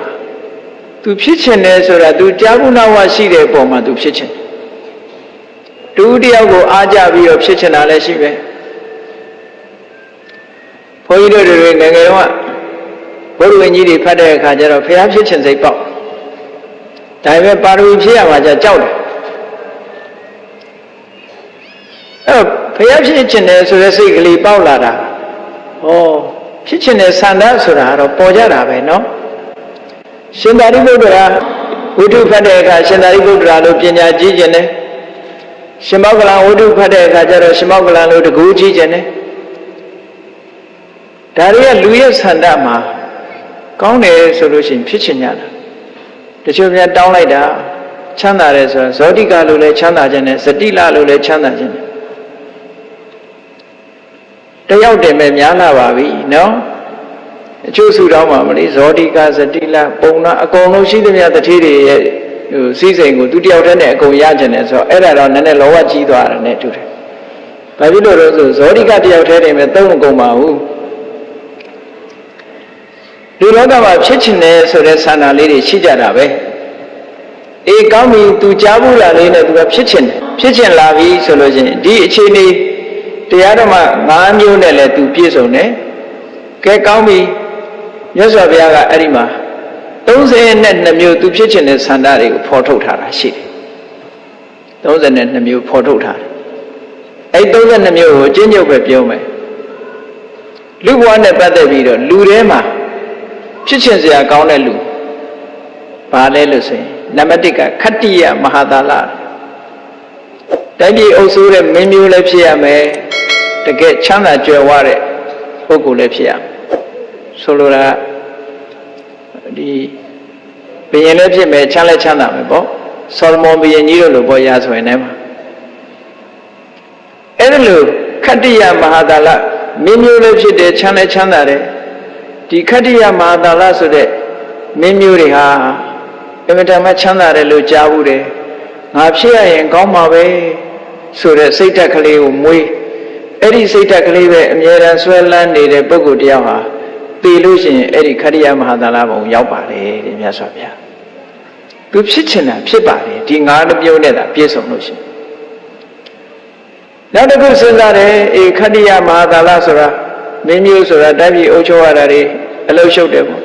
သူဖြစ်ချင်တယ်ဆိုတာသူကြားဘူးနာဝရှိတဲ့ပုံမှာသူဖြစ်ချင်တူတယောက်ကိုအားကြပြီးတော့ဖြစ်ချင်တာလည်းရှိပဲ ဘုန်းကြီးတို့တွေငယ်ငယ်တော့ဘုရားဝင်ကြီးတွေဖတ်တဲ့အခါကျတော့ဖျားဖြစ်ခြင်းစိတ်ပေါက်ဒါပေမဲ့ပါရမီဖြည့်ရမှာကြောက်တယ်အဲ့တော့ဖျားဖြစ်ခြင်းတယ်ဆိုတဲ့စိတ်ကလေးပေါက်လာတာဩဖြစ်ခြင်းတဲ့ဆန္ဒဆိုတာတော့ပေါ်ကြတာပဲเนาะရှင်သာရိပုတ္တရာဝိတုဖတ်တဲ့အခါရှင်သာရိပုတ္တရာလိုပညာကြီးခြင်းတယ်ရှင်မောက္ကလံဝိတုဖတ်တဲ့အခါကျတော့ရှင်မောက္ကလံလိုတကူကြီးခြင်းတယ်ဒါတွေကလူရဲ့ဆန္ဒမှာကောင်းတယ်ဆိုလို့ရှိရင်ဖြစ်ချင်ကြတာတချို့များတောင်းလိုက်တာချမ်းသာတယ်ဆိုတော့ဇောတိကလိုလဲချမ်းသာခြင်းနဲ့ဇတိလလိုလဲချမ်းသာခြင်းနဲ့တယောက်တည်းပဲများလာပါပြီနော်အချို့စုတောင်းမှာမလို့ဇောတိကဇတိလပုံနာအကုန်လုံးရှိသမျှတတိတွေရဲ့ဟိုစီးစိမ်ကိုသူတယောက်တည်းနဲ့အကုန်ရခြင်းနဲ့ဆိုတော့အဲ့ဒါတော့နည်းနည်းလောဘကြီးသွားတယ်နဲ့တူတယ်ဘာဖြစ်လို့လဲဆိုဇောတိကတယောက်တည်းနေမဲ့သုံးမကုန်ပါဘူးဒီလောကမှာဖြစ်ချင်တယ်ဆိုတဲ့ဆန္ဒလေးတွေရှိကြတာပဲအေးကောင်းပြီသူကြားဘူးလားလေးနဲ့သူကဖြစ်ချင်တယ်ဖြစ်ချင်လာပြီဆိုလို့ချင်းဒီအခြေအနေတရားဓမ္မ၅မျိုးနဲ့လည်းသူပြည့်စုံတယ်ကဲကောင်းပြီမြတ်စွာဘုရားကအဲ့ဒီမှာ32မျိုးသူဖြစ်ချင်တဲ့ဆန္ဒတွေကိုဖော်ထုတ်ထားတာရှိတယ်32မျိုးဖော်ထုတ်ထားတယ်အဲ့32မျိုးကိုအကျဉ်းချုပ်ပဲပြောမယ်လူဘဝနဲ့ပတ်သက်ပြီးတော့လူထဲမှာဖြစ်ချင်စရာကောင်းတဲ့လူဘာလဲလို့ဆိုရင်နံပါတ်1ကခတ္တိယမဟာသာလတိုက်ပြည်အုပ်စိုးတဲ့မင်းမျိုးလည်းဖြစ်ရမယ်တကယ်ချမ်းသာကြွယ်ဝတဲ့ပုဂ္ဂိုလ်လည်းဖြစ်ရမယ်ဆိုလိုတာဒီဘုရင်လည်းဖြစ်မယ်ချမ်းလည်းချမ်းသာမယ်ပေါ့ဆောလမုန်ဘုရင်ကြီးတို့လိုပေါ့ရာဆိုရင်လည်းအဲ့ဒါလိုခတ္တိယမဟာသာလမင်းမျိုးလည်းဖြစ်တယ်ချမ်းလည်းချမ်းသာတယ်ဒီခတ္တိယမဟာသာလဆိုတဲ့မင်းမျိုးတွေဟာအင်မတန်မှချမ်းသာတယ်လို့ကြားဘူးတယ်ငါဖြစ်ရရင်ကောင်းမှာပဲဆိုတဲ့စိတ်ဓာတ်ကလေးကိုမွေးအဲ့ဒီစိတ်ဓာတ်ကလေးပဲအမြဲတမ်းဆွဲလန်းနေတဲ့ပုဂ္ဂိုလ်တယောက်ဟာသိလို့ရှိရင်အဲ့ဒီခတ္တိယမဟာသာလဘုံရောက်ပါတယ်တဲ့မြတ်စွာဘုရားသူဖြစ်ချင်တာဖြစ်ပါတယ်ဒီ၅မျိုးနဲ့သာပြည့်စုံလို့ရှိရင်နောက်တစ်ခုစဉ်းစားတယ်အေခတ္တိယမဟာသာလဆိုတာမင်းမျိုးဆိုတာတိုက်ပြည်အုပ်ချုပ်ရတာတွေအလုပ်ရှုပ်တယ်ပေါ့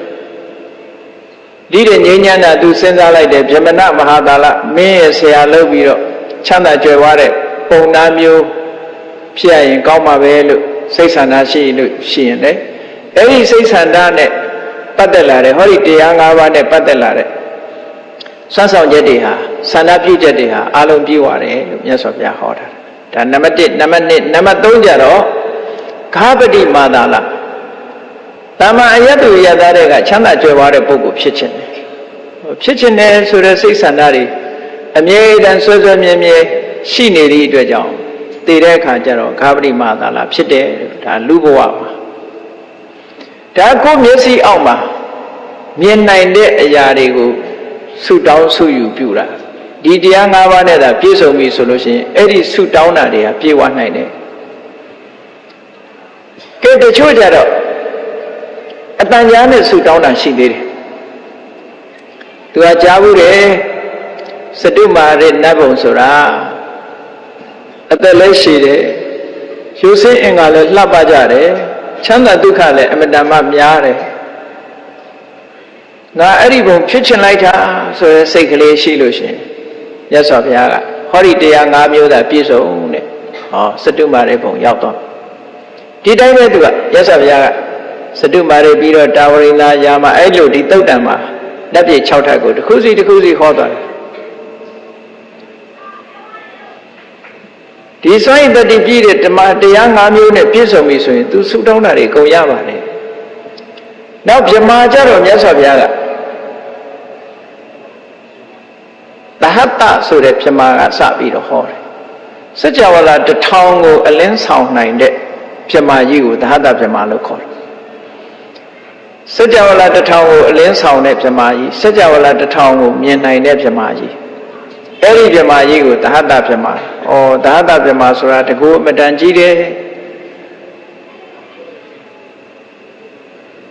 ဒီတဲ့ငြိမ်းချမ်းတာသူစဉ်းစားလိုက်တယ်ဗြဟ္မဏမဟာသာလမင်းရဲ့ဆရာလုပ်ပြီးတော့ချမ်းသာကြွယ်ဝတဲ့ပုံနာမျိုးဖြစ်ရရင်ကောင်းမှာပဲလို့စိတ်ဆန္ဒရှိလို့ရှိရင်လေအဲ့ဒီစိတ်ဆန္ဒနဲ့ပတ်သက်လာတဲ့ဟောဒီတရား၅ပါးနဲ့ပတ်သက်လာတဲ့စွမ်းဆောင်ချက်တွေဟာဆန္ဒပြုချက်တွေဟာအလုံးပြည့်ဝတယ်လို့မြတ်စွာဘုရားဟောတာဒါနံပါတ်1နံပါတ်2နံပါတ်3ကြတော့ခါပတိမာသာလတာမန်အယတ္တုယသားတွေကချမ်းသာကြွယ်ဝတဲ့ပုဂ္ဂိုလ်ဖြစ်ခြင်းတယ်ဖြစ်ခြင်းတယ်ဆိုတဲ့စိတ်ဆန္ဒတွေအမြဲတမ်းဆွဲဆွဲမြဲမြဲရှိနေသည့်အတွက်ကြောင့်တည်တဲ့အခါကျတော့ခါပတိမာသာလဖြစ်တယ်ဒါလူဘဝမှာဒါကိုမျက်စိအောက်မှာမြင်နိုင်တဲ့အရာတွေကိုဆုတောင်းဆုယူပြုတာဒီတရား၅ပါးနဲ့သာပြည့်စုံပြီဆိုလို့ရှိရင်အဲ့ဒီဆုတောင်းတာတွေကပြေဝနိုင်တယ်ကဲတချို့ကြတော့အတန်ကြားနဲ့ဆုတောင်းတာရှိသေးတယ်သူကကြားဘူးတယ်စတုမာရနတ်ဘုံဆိုတာအသက်လည်းရှိတယ်ရိုးစင်းအင်္ဂါလည်းလှပကြတယ်ချမ်းသာဒုက္ခလည်းအမတန်မှများတယ်ငါအဲ့ဒီဘုံဖြစ်ချင်လိုက်တာဆိုတဲ့စိတ်ကလေးရှိလို့ရှိရင်မြတ်စွာဘုရားကဟောဒီတရား၅မျိုးသာပြည့်စုံတဲ့ဟောစတုမာရဘုံရောက်တော့ဒီတိုင်းပဲသူကမြတ်စွာဘုရားကစတုမာရပြီးတော့တာဝရိန္ဒာယာမအဲ့လိုဒီတုတ်တံမှာလက်ပြ6ထပ်ကိုတစ်ခုစီဟောသွားတယ်ဒီစွန့်ရင်တတိပြည့်တဲ့ဓမ္မတရား၅မျိုးနဲ့ပြည့်စုံပြီဆိုရင်သူဆုတောင်းတာတွေကုန်ရပါတယ်နောက်ဗြဟ္မာကြတော့မြတ်စွာဘုရားကသဟတဆိုတဲ့ဗြဟ္မာကစပြီးတော့ဟောတယ်စัจ java လာ1000ကိုအလင်းဆောင်နိုင်တဲ့ဗြဟ္မာကြီးကိုသဟတဗြဟ္မာလို့ခေါ်တယ်စัจ java လာ1000ကိုအလင်းဆောင်တဲ့ဗြဟ္မာကြီးစัจ java လာ1000ကိုမြင်နိုင်တဲ့ဗြဟ္မာကြီးအဲ့ဒီဗြဟ္မာကြီးကိုသဟတဗြဟ္မာသဟတဗြဟ္မာဆိုတာတကူအမတန်ကြီးတယ်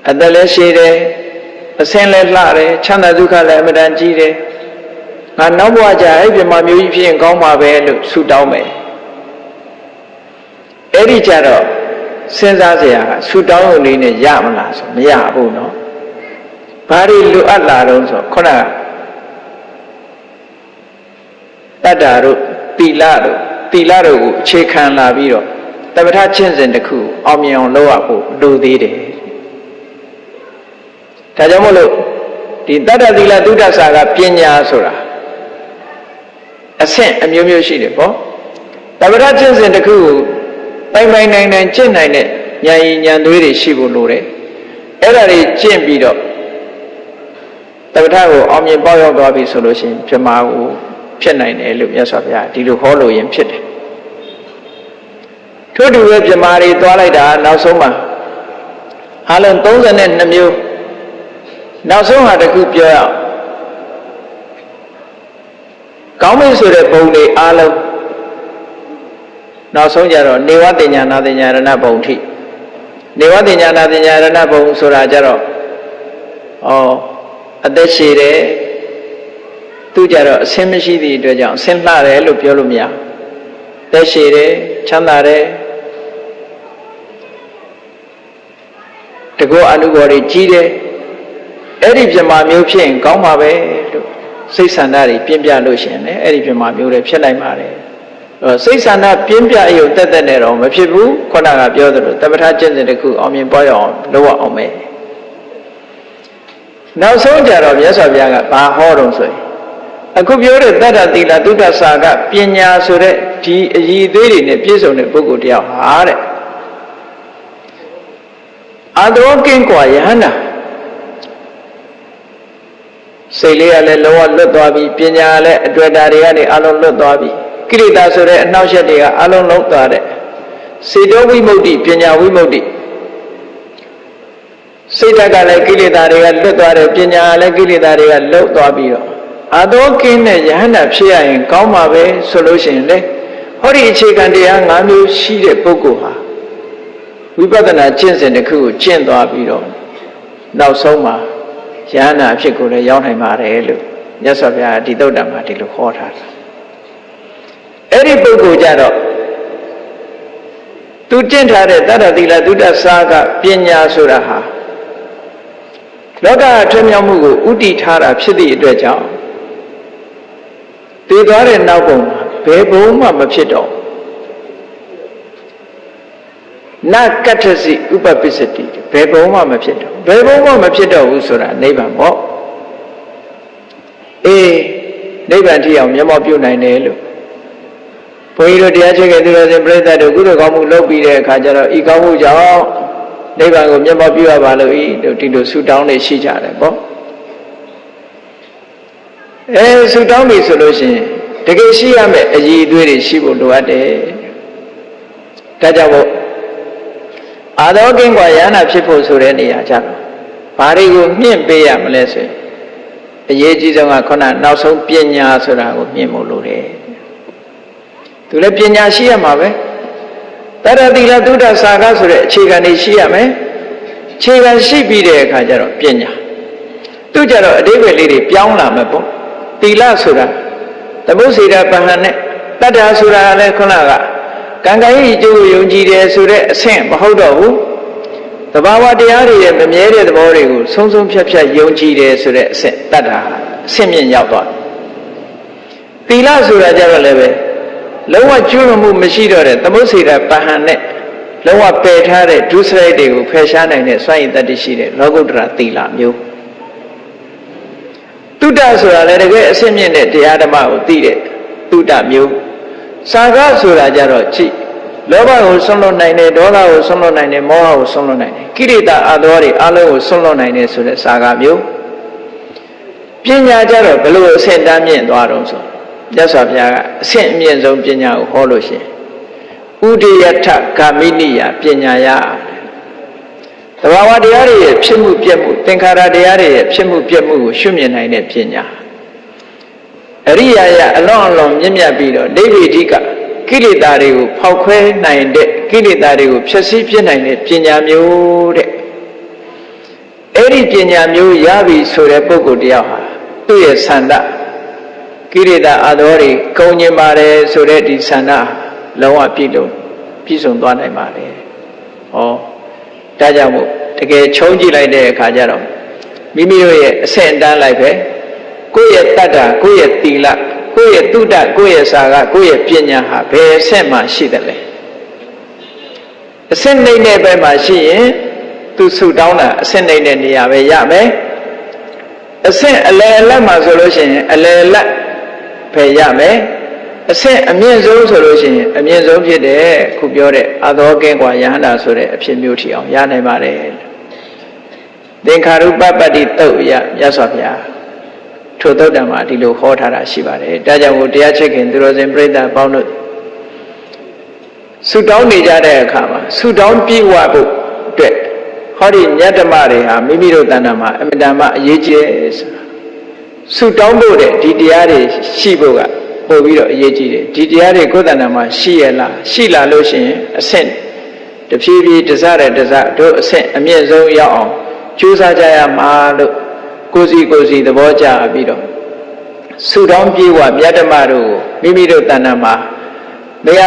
အသက်လည်းရှိတယ်အစင်းလည်းလှတယ်ချမ်းသာဒုက္ခလည်းအမတန်ကြီးတယ်ငါနောက်ဘဝကျအဲ့ဗြဟ္မာမျိုးကြီးဖြစ်ရင်ကောင်းပါပဲလို့ဆုတောင်းမယ်အဲ့ဒီကြတော့ စဉ်းစားเสียဆူတောင်းရုံလေးနဲ့ရမလားဆိုမရဘူးเนาะဘာတွေလိုအပ်လာတော့ဆိုခုနကတတ္တာတို့တိလတို့ကိုအခြေခံလာပြီးတော့တပဋ္ဌကျင့်စဉ်တစ်ခုအောင်မြင်အောင်လုပ်ရဖို့လိုသေးတယ်ဒါကြောင့်မို့လို့ဒီတတ္တသီလသုဒ္ဓဆာကပညာဆိုတာအဆင့်အမျိုးမျိုးရှိတယ်ပေါ့တပဋ္ဌကျင့်စဉ်တစ်ခုကိုပိုင်နိုင်ကျင့်နိုင်တဲ့ဉာဏ်ရည်ဉာဏ်သွေးတွေရှိဖို့လိုတယ်အဲ့ဒါတွေကျင့်ပြီးတော့တပဋ္ဌကိုအောင်မြင်ပေါက်ရောက်သွားပြီဆိုလို့ရှိရင်ပြမကိုဖြစ်နိုင်တယ်လို့မြတ်စွာဘုရားဒီလိုဟောလို့ရင်ဖြစ်တယ်ထို့တူပဲပြမတွေသွားလိုက်တာနောက်ဆုံးမှာအလုံး32မျိုးနောက်ဆုံးဟာတခုပြောရအောင်ကောင်းပြီဆိုတဲ့ပုံတွေအားလုံးနောက်ဆုံးကြတော့နေဝတ္တညာနာတညာရဏဘုံထိနေဝတ္တညာနာတညာရဏဘုံဆိုတာကြတော့အသက်ရှည်တယ်သူကြတော့အဆင်းမရှိသည့်အတွက်ကြောင့်အဆင်းလှတယ်လို့ပြောလို့မရအသက်ရှည်တယ်ချမ်းသာတယ်တကောအနုဘော်တွေကြီးတယ်အဲ့ဒီပြမမျိုးဖြစ်ရင်ကောင်းပါပဲလို့စိတ်ဆန္ဒတွေပြင်းပြလို့ရှိရင်လည်းအဲ့ဒီပြမမျိုးတွေဖြစ်နိုင်ပါတယ်စိတ်ဆန္ဒပြင်းပြအယုံတက်တက်နဲ့တော့မဖြစ်ဘူးခုနကပြောသလိုတပဋ္ဌကျင့်စဉ်တစ်ခုအောင်မြင်ပေါ်ရအောင်လုပ်ရအောင်မယ်နောက်ဆုံးကြတော့မြတ်စွာဘုရားကဘာဟောတော့ဆိုရင်အခုပြောတဲ့တတ္တသီလသုဒ္ဓဆာကပညာဆိုတဲ့ဒီအည်အသွေးတွေနဲ့ပြည့်စုံတဲ့ပုဂ္ဂိုလ်တယောက်ဟာတဲ့အာသောကင်းကွာယဟန္တာစိတ်လေးကလည်းလုံးဝလွတ်သွားပြီပညာလည်းအတွေ့အတာတွေကနေအလုံးလွတ်သွားပြီကိရိတာဆိုတဲ့အနှောက်အယှက်တွေကအလုံးလုံးသွားတဲ့စေတောဝိမု ക്തി ပညာဝိမု ക്തി စိတ်ဓာတ်ကလည်းကိလေသာတွေကလွတ်သွားတယ်ပညာလည်းကိလေသာတွေကလွတ်သွားပြီးတော့အာသောကင်းတဲ့ယဟန္တာဖြစ်ရရင်ကောင်းပါပဲဆိုလို့ရှိရင်လေဟောဒီအခြေခံတရား၅မျိုးရှိတဲ့ပုဂ္ဂိုလ်ဟာဝိပဿနာကျင့်စဉ်တစ်ခုကိုကျင့်သွားပြီးတော့နောက်ဆုံးမှာယဟန္တာအဖြစ်ကိုလည်းရောက်နိုင်ပါတယ်လို့မြတ်စွာဘုရားဒီသုတ္တမှာဒီလိုခေါ်ထားတာအဲ့ဒီပုဂ္ဂိုလ်ကြတော့သူကျင့်ထားတဲ့တတ္တသီလသုဒ္ဓဆာကပညာဆိုတာဟာလောကထွမြောက်မှုကိုဥတည်ထားတာဖြစ်သည့်အတွက်ကြောင့်တည်သွားတဲ့နောက်ပုံမှာဘယ်ဘုံမှမဖြစ်တော့နကတ္ထစီဥပပစ္စတိဘယ်ဘုံမှမဖြစ်တော့ဘယ်ဘုံမှမဖြစ်တော့ဘူးဆိုတာနိဗ္ဗာန်ပေါ့နိဗ္ဗာန်ထိအောင်မျက်မှောက်ပြုနိုင်တယ်လို့ဘုန်းကြီးတို့တရားချက်ကသူတော်စင်ပြိဿတို့ကုသိုလ်ကောင်းမှုလုပ်ပြီးတဲ့အခါကျတော့ဤကောင်းမှုကြောင့်နိဗ္ဗာန်ကိုမျက်မှောက်ပြုရပါလို့ဒီလိုဆုတောင်းနေရှိကြတယ်ပေါ့ဆုတောင်းပြီဆိုလို့ရှိရင်တကယ်ရှိရမယ့်အည်အသွေးတွေရှိဖို့လိုအပ်တယ်ဒါကြောင့်မို့အာသောကင်းကွာယန္တာဖြစ်ဖို့ဆိုတဲ့နေရာကြတော့ဘာတွေကိုမြင့်ပေးရမလဲဆိုရင်အရေးကြီးဆုံးကခုနနောက်ဆုံးပညာဆိုတာကိုမြင့်ဖို့လိုတယ်သူလည်းပညာရှိရမှာပဲတတ္တသီလသုဒ္ဓဆာကဆိုတဲ့အခြေခံတွေရှိရမယ်အခြေခံရှိပြီးတဲ့အခါကျတော့ပညာသူကြတော့အဓိပ္ပာယ်လေးတွေပြောင်းလာမယ်ပေါ့သီလဆိုတာသမုစေတပဟံနဲ့တတ္တဆိုတာလည်းခုနကကံကံဤအကျိုးကိုယုံကြည်တယ်ဆိုတဲ့အဆင့်မဟုတ်တော့ဘူးသဘာဝတရားတွေရဲ့မမြဲတဲ့သဘောတွေကိုဆုံးဆုံးဖြတ်ဖြတ်ယုံကြည်တယ်ဆိုတဲ့အဆင့်တတ္တအဆင့်မြင့်ရောက်သွားသီလဆိုတာကြတော့လည်းပဲလုံးဝကျွမ်းမှုမရှိတော့တဲ့သမုစေတပဟံနဲ့လုံးဝပယ်ထားတဲ့ဒုစရိုက်တွေကိုဖယ်ရှားနိုင်တဲ့စွမ်းရည်တတ္တိရှိတဲ့လောကုတ္တရာသီလမျိုးတုဒ္ဒဆိုတာလည်းတကယ်အဆင့်မြင့်တဲ့တရားဓမ္မကိုသိတဲ့တုဒ္ဒမျိုးစာကဆိုတာကြတော့ကြည့်လောဘကိုဆွန့်လွတ်နိုင်တယ်ဒေါသကိုဆွန့်လွတ်နိုင်တယ်မောဟကိုဆွန့်လွတ်နိုင်တယ်ကိရိတာအသောတွေအလုံးကိုဆွန့်လွတ်နိုင်တယ်ဆိုတဲ့စာကမျိုးပညာကြတော့ဘယ်လိုအဆင့်တန်းမြင့်သွားတော့ဆိုမြတ်စွာဘုရားကအဆင့်အမြင့်ဆုံးပညာကိုဟောလို့ရှိရင်ဥဒိယထဂာမိနိယပညာယသဘာဝတရားတွေရဲ့ဖြစ်မှုပြက်မှုသင်္ခါရတရားတွေရဲ့ဖြစ်မှုပြက်မှုကိုရှုမြင်နိုင်တဲ့ပညာအရိယာယအလွန်အလွန်မြင့်မြတ်ပြီးတော့ဒိဋ္ဌိဓိကကိလေသာတွေကိုဖောက်ခွဲနိုင်တဲ့ကိလေသာတွေကိုဖျက်ဆီးပြစ်နိုင်တဲ့ပညာမျိုးတဲ့အဲ့ဒီပညာမျိုးရပြီဆိုတဲ့ပုဂ္ဂိုလ်တယောက်ဟာသူ့ရဲ့ဆန္ဒကိလေသာအသောတွေကုန်ကျင်ပါတယ်ဆိုတဲ့ဒီဆန္ဒလုံးဝပြည့်စုံသွားနိုင်ပါတယ်။ဩ ဒါကြောင့်မို့တကယ်ချုံးကြည့်လိုက်တဲ့အခါကျတော့မိမိတို့ရဲ့အဆင့်အတန်းလိုက်ပဲကိုယ့်ရဲ့တတ္တာကိုယ့်ရဲ့သီလကိုယ့်ရဲ့တုဒ္ဒကိုယ့်ရဲ့စာကကိုယ့်ရဲ့ပညာဟာဘယ်အဆင့်မှရှိတယ်လဲအဆင့်နှိမ့်တဲ့ဘက်မှာရှိရင်သူဆုတောင်းတာအဆင့်နှိမ့်တဲ့နေရာပဲရမယ်အဆင့်အလယ်အလတ်မှာဆိုလို့ရှိရင်အလယ်အလတ်ပဲရမယ်အဆင့်အမြင့်ဆုံးဆိုလို့ရှိရင်အမြင့်ဆုံးဖြစ်တဲ့ခုပြောတဲ့အသောကင်းกว่าယဟန္တာဆိုတဲ့အဖြစ်မျိုးထီအောင်ရနိုင်ပါတယ်သင်္ခါရုပ္ပပတ္တိတုတ်ရမြတ်စွာဘုရားထိုသုတ်တံမှာဒီလိုဟောထားတာရှိပါတယ်ဒါကြောင့်မို့တရားချစ်ခင်သူတော်စင်ပြိဿပေါင်းတို့ဆုတောင်းနေကြတဲ့အခါမှာဆုတောင်းပြေဝဖို့အတွက်ဟောဒီမြတ်ဓမ္မတွေဟာမိမိတို့တဏ္ဍာမှာအမြဲတမ်းအရေးကြီးတယ်ဆိုတာဆုတောင်းဖို့တဲ့ဒီတရားတွေရှိဖို့ကပို့ပြီးတော့အရေးကြီးတယ်ဒီတရားတွေကိုယ်တဏ္ဍာမှာရှိရလားရှိလာလို့ရှိရင်အဆင့်တဖြည်းဖြည်းတစတဲ့တစတို့အဆင့်အမြင့်ဆုံးရောက်အောင်ကြိုးစားကြရမှာလို့ကိုယ်စီသဘောကျပြီးတော့ဆုတောင်းပြေဝမြတ်ဓမ္မတို့ကိုမိမိတို့တဏ္ဍာမှာမရ